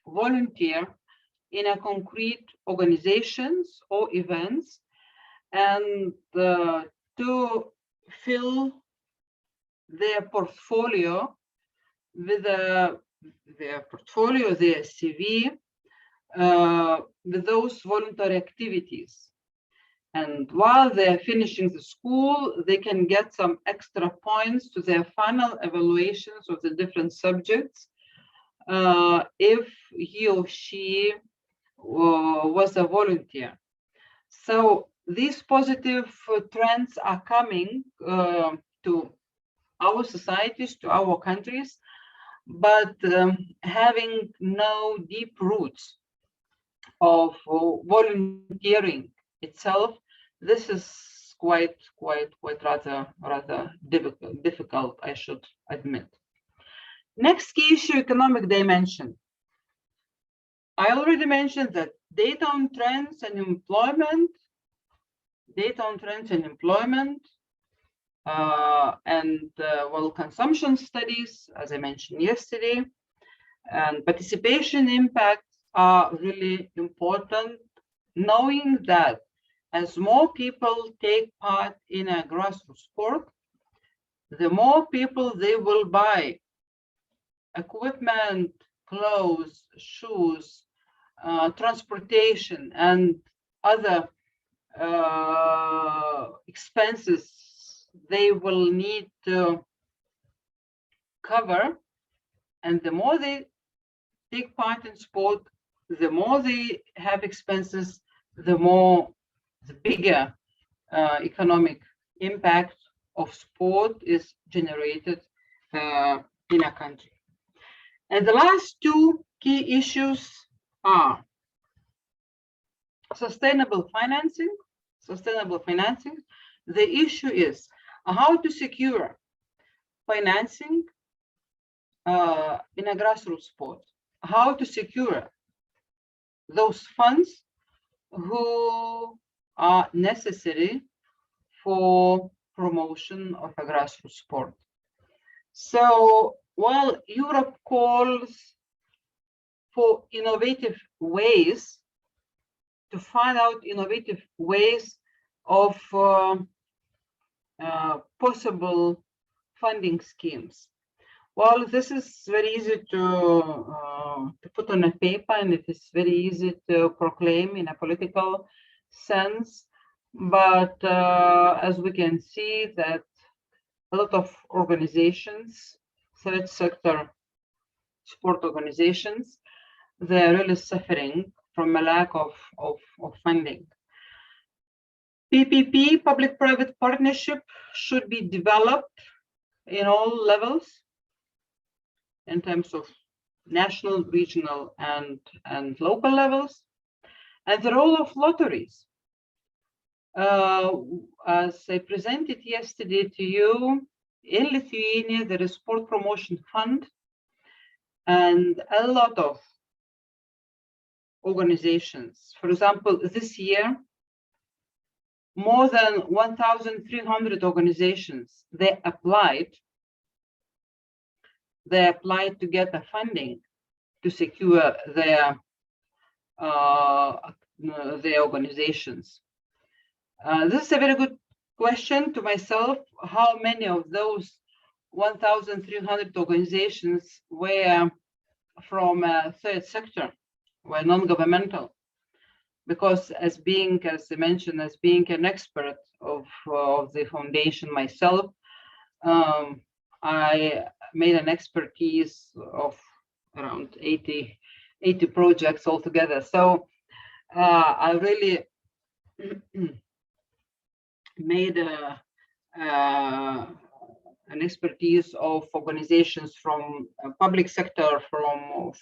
volunteer in a concrete organizations or events, and to fill their portfolio with their CV, with those voluntary activities. And while they're finishing the school, they can get some extra points to their final evaluations of the different subjects if he or she was a volunteer. So these positive trends are coming to our societies, to our countries, but having no deep roots of volunteering itself, this is quite rather difficult, I should admit. Next key issue, economic dimension. I already mentioned that data on trends and employment, consumption studies, as I mentioned yesterday, and participation impacts are really important, knowing that as more people take part in a grassroots sport, the more people they will buy equipment, clothes, shoes, transportation, and other expenses they will need to cover. And the more they take part in sport, the more they have expenses, the bigger economic impact of sport is generated in a country. And the last two key issues are sustainable financing. The issue is how to secure financing in a grassroots sport, how to secure those funds who are necessary for promotion of a grassroots sport. So while Europe calls for innovative ways to find out innovative ways of possible funding schemes. Well, this is very easy to put on a paper, and it is very easy to proclaim in a political sense. But as we can see, that a lot of organizations, third sector sport organizations, they are really suffering from a lack of funding. PPP, public-private partnership, should be developed in all levels in terms of national, regional, and local levels. And the role of lotteries. As I presented yesterday to you, in Lithuania, there is Sport Promotion Fund, and a lot of organizations. For example, this year, more than 1,300 organizations, they applied to get the funding to secure their organizations. This is a very good question to myself. How many of those 1,300 organizations were from third sector, were non-governmental? Because as I mentioned, as being an expert of the foundation myself, I made an expertise of around 80 projects altogether. So I really made an expertise of organizations from public sector, from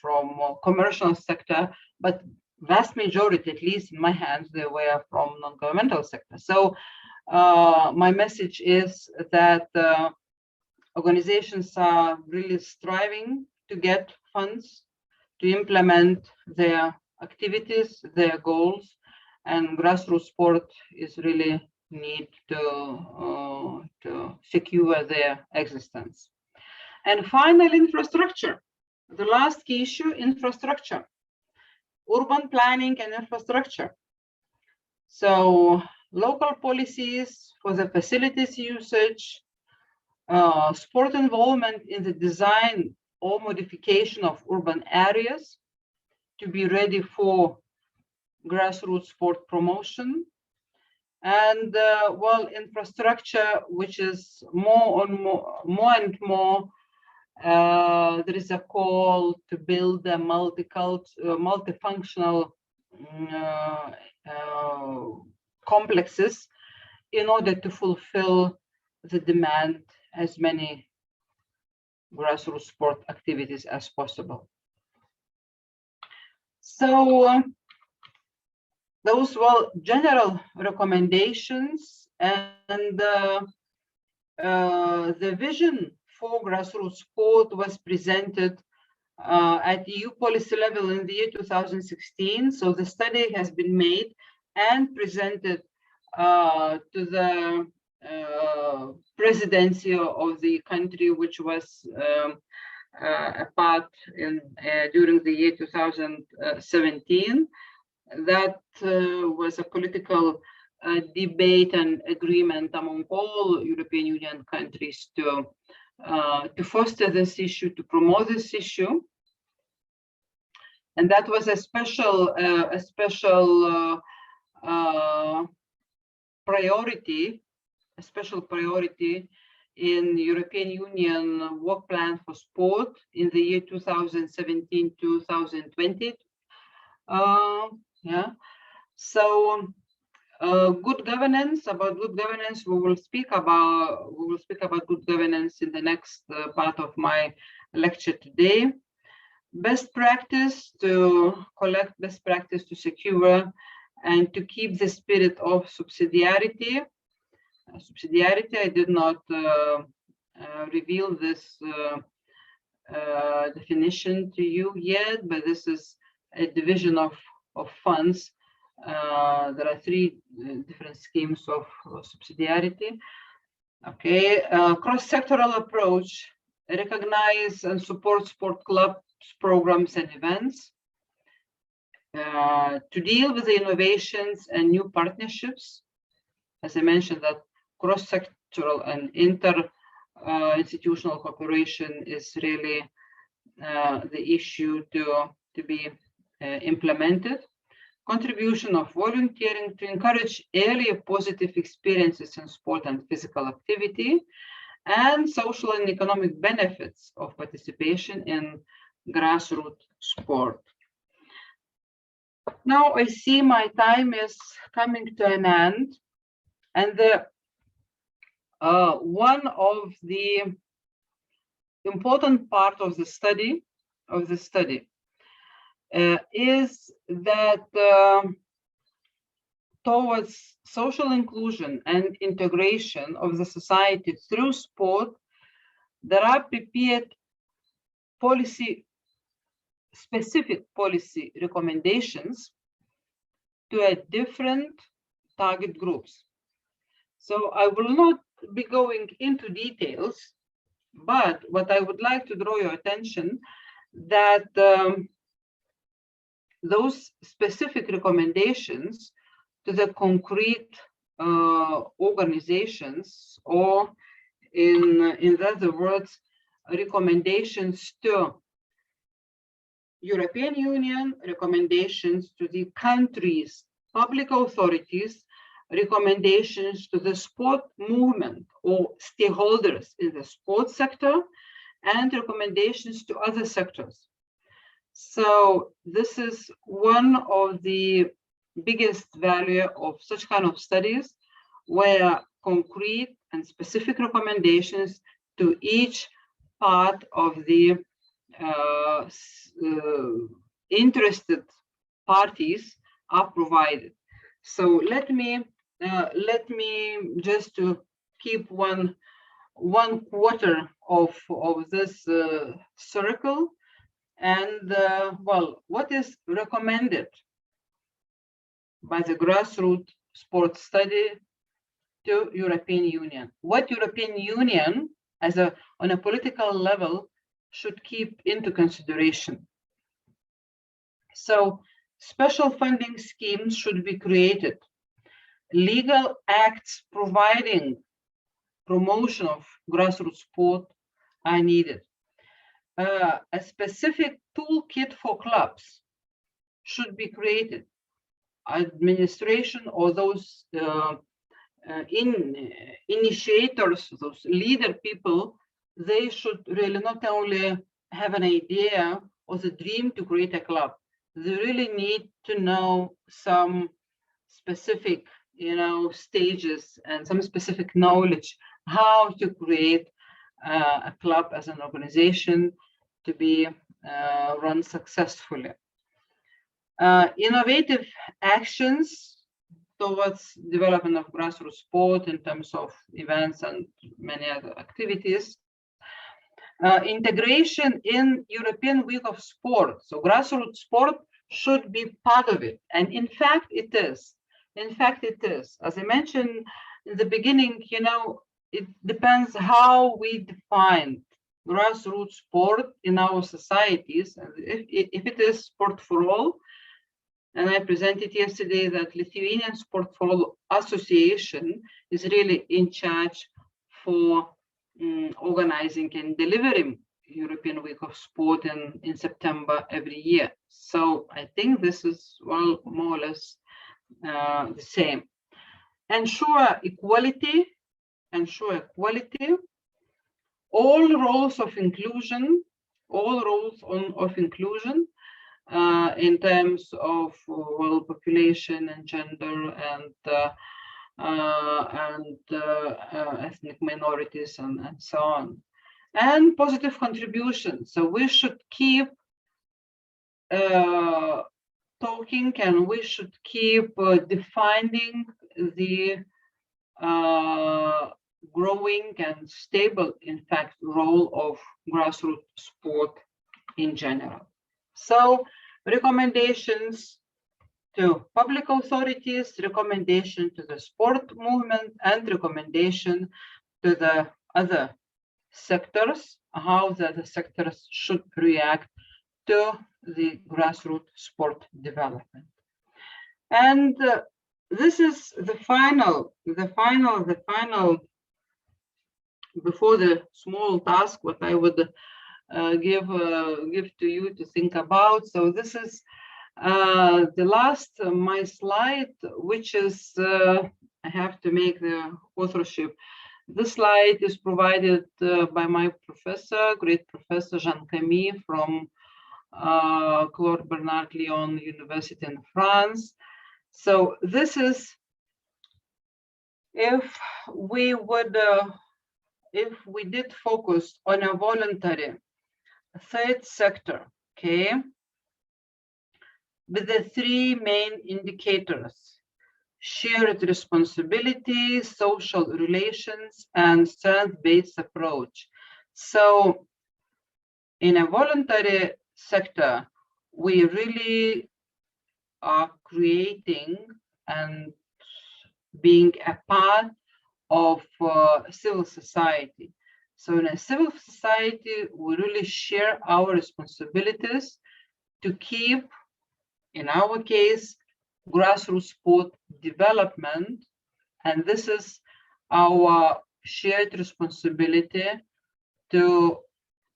commercial sector, but vast majority, at least in my hands, they were from non-governmental sector. So my message is that organizations are really striving to get funds to implement their activities, their goals, and grassroots sport is really need to secure their existence. And finally, infrastructure. The last key issue, infrastructure. Urban planning and infrastructure. So local policies for the facilities usage, sport involvement in the design or modification of urban areas to be ready for grassroots sport promotion, and infrastructure, which is more and more there is a call to build a multifunctional complexes in order to fulfill the demand as many grassroots sport activities as possible. So those were general recommendations, and the vision for grassroots sport was presented at EU policy level in the year 2016. So the study has been made and presented to the presidency of the country, which was a part during the year 2017. That was a political debate and agreement among all European Union countries to foster this issue, to promote this issue, and that was a special priority in European Union work plan for sport in the year 2017-2020. So good governance. About good governance, we will speak about good governance in the next part of my lecture today. Best practice, to collect best practice to secure and to keep the spirit of subsidiarity. I did not reveal this definition to you yet, but this is a division of funds. There are three different schemes of subsidiarity. Okay, cross-sectoral approach, recognize and support sport clubs, programs, and events. to deal with the innovations and new partnerships. As I mentioned, that cross-sectoral and inter-institutional cooperation is really the issue to be implemented. Contribution of volunteering to encourage early positive experiences in sport and physical activity, and social and economic benefits of participation in grassroots sport. Now I see my time is coming to an end, and one of the important part of the study is that towards social inclusion and integration of the society through sport, there are prepared specific policy recommendations to different target groups. So I will not be going into details, but what I would like to draw your attention that those specific recommendations to the concrete organizations, or in other words, recommendations to European Union, recommendations to the countries' public authorities, recommendations to the sport movement or stakeholders in the sports sector, and recommendations to other sectors. So this is one of the biggest value of such kind of studies, where concrete and specific recommendations to each part of the interested parties are provided. So let me just to keep one quarter of this circle, and well, what is recommended by the grassroots sports study to European Union? What European Union on a political level should keep into consideration? So special funding schemes should be created. Legal acts providing promotion of grassroots sport are needed. A specific toolkit for clubs should be created. Administration or those initiators, those leader people, they should really not only have an idea or the dream to create a club, they really need to know some specific, stages and some specific knowledge how to create a club as an organization to be run successfully. Innovative actions towards development of grassroots sport in terms of events and many other activities. Integration in European Week of Sport. So grassroots sport should be part of it. And in fact, it is. As I mentioned in the beginning, it depends how we define grassroots sport in our societies. If it is sport for all, and I presented yesterday that Lithuanian Sport for All Association is really in charge for organizing and delivering European Week of Sport in September every year. So I think this is, well, more or less the same. Ensure equality. All roles of inclusion, in terms of population and gender and ethnic minorities and so on, and positive contribution. So we should keep talking, and we should keep defining the growing and stable, in fact, role of grassroots sport in general. So recommendations to public authorities, recommendation to the sport movement, and recommendation to the other sectors, how the other sectors should react to the grassroots sport development. And this is the final, before the small task, what I would give to you to think about. So this is the last, my slide, which is, I have to make the authorship. This slide is provided by my professor, great professor Jean Camille from Claude Bernard Lyon University in France. So this is, if we did focus on a voluntary third sector, okay, with the three main indicators: shared responsibility, social relations, and strength-based approach. So in a voluntary sector, we really are creating and being a part of civil society. So in a civil society, we really share our responsibilities to keep, in our case, grassroots sport development. And this is our shared responsibility to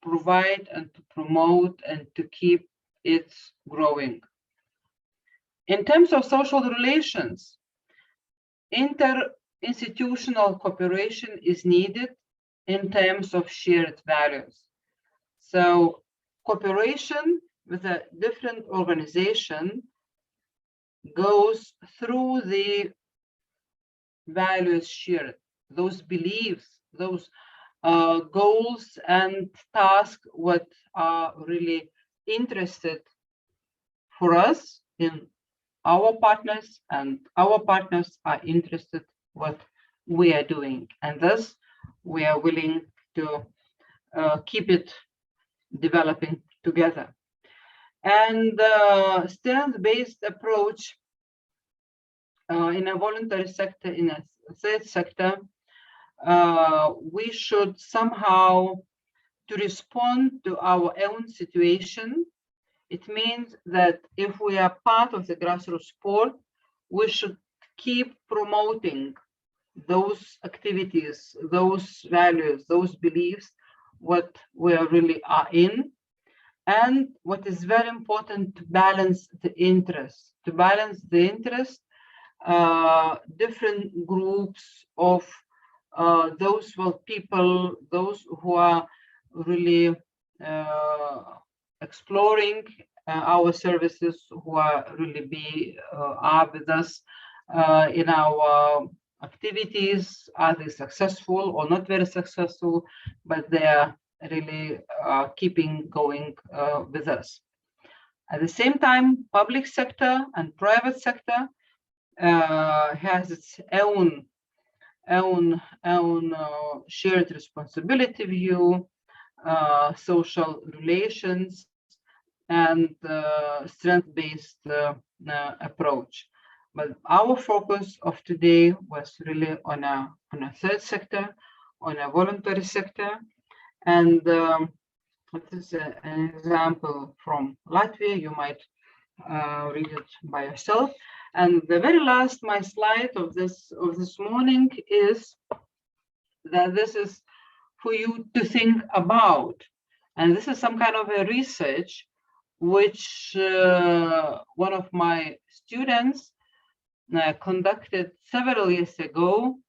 provide and to promote and to keep it growing. In terms of social relations, interinstitutional cooperation is needed in terms of shared values. So cooperation with a different organization goes through the values shared, those beliefs, those goals and tasks what are really interested for us in our partners, and our partners are interested what we are doing, and thus we are willing to keep it developing together. And strength-based approach in a voluntary sector, in a third sector, we should somehow to respond to our own situation. It means that if we are part of the grassroots sport, we should keep promoting those activities, those values, those beliefs, what we really are in. And what is very important, to balance the interest, different groups of those people, those who are really exploring our services, who are really are with us in our activities. Are they successful or not very successful, but they are really keeping going with us. At the same time, public sector and private sector has its own shared responsibility view, social relations, and strength-based approach. But our focus of today was really on a third sector, on a voluntary sector. And this is an example from Latvia. You might read it by yourself. And the very last, my slide of this morning is that this is for you to think about. And this is some kind of a research which one of my students conducted several years ago,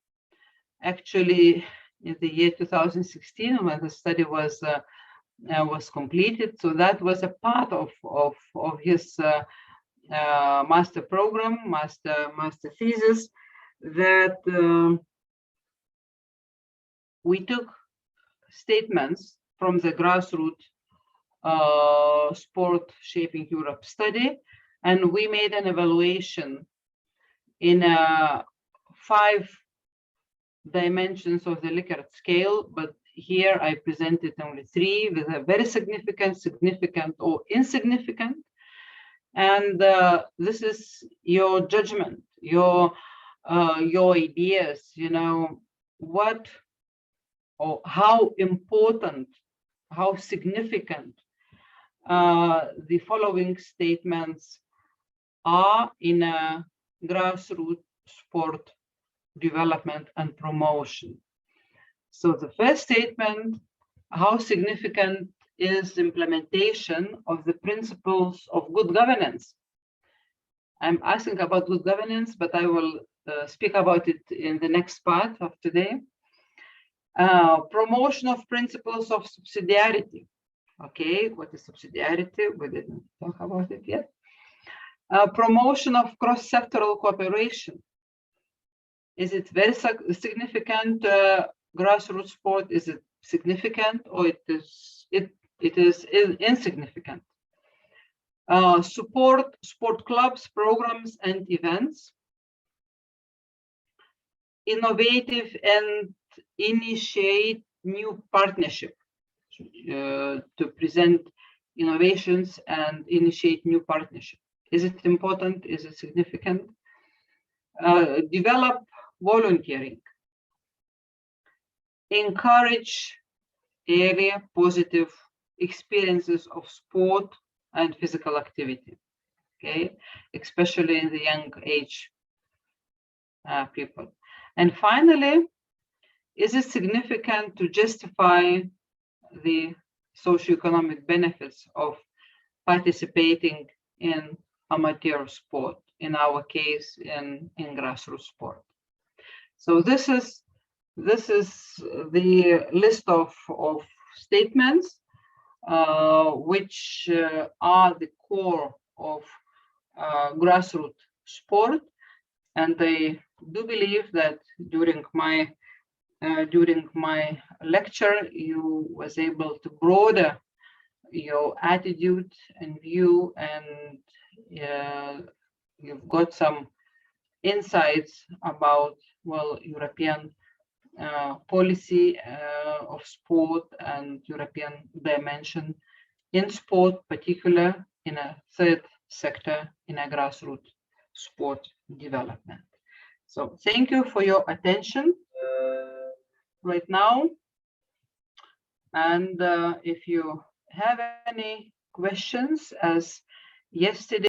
actually in the year 2016, when the study was completed. So that was a part of his master program, master thesis, that we took statements from the Grassroots Sport Shaping Europe study, and we made an evaluation in 5 dimensions of the Likert scale, but here I presented only 3 with a very significant, significant, or insignificant. And this is your judgment, your ideas, you know, what or how important, how significant the following statements are in a grassroots sport development and promotion. So the first statement, how significant is the implementation of the principles of good governance? I'm asking about good governance, but I will speak about it in the next part of today. Promotion of principles of subsidiarity. Okay, what is subsidiarity? We didn't talk about it yet. Promotion of cross-sectoral cooperation. Is it very significant? Grassroots sport, is it significant, or it is insignificant? Support sport clubs, programs, and events. Innovative and initiate new partnership to present innovations and initiate new partnership. Is it important? Is it significant? Develop volunteering. Encourage area positive experiences of sport and physical activity, okay, especially in the young age people. And finally, is it significant to justify the socioeconomic benefits of participating in amateur sport, in our case, in grassroots sport? So this is the list of statements which are the core of grassroots sport, and I do believe that during my lecture you was able to broaden your attitude and view, and you've got some insights about, well, European policy of sport and European dimension in sport, particularly in a third sector, in a grassroots sport development. So thank you for your attention right now. And if you have any questions, as yesterday,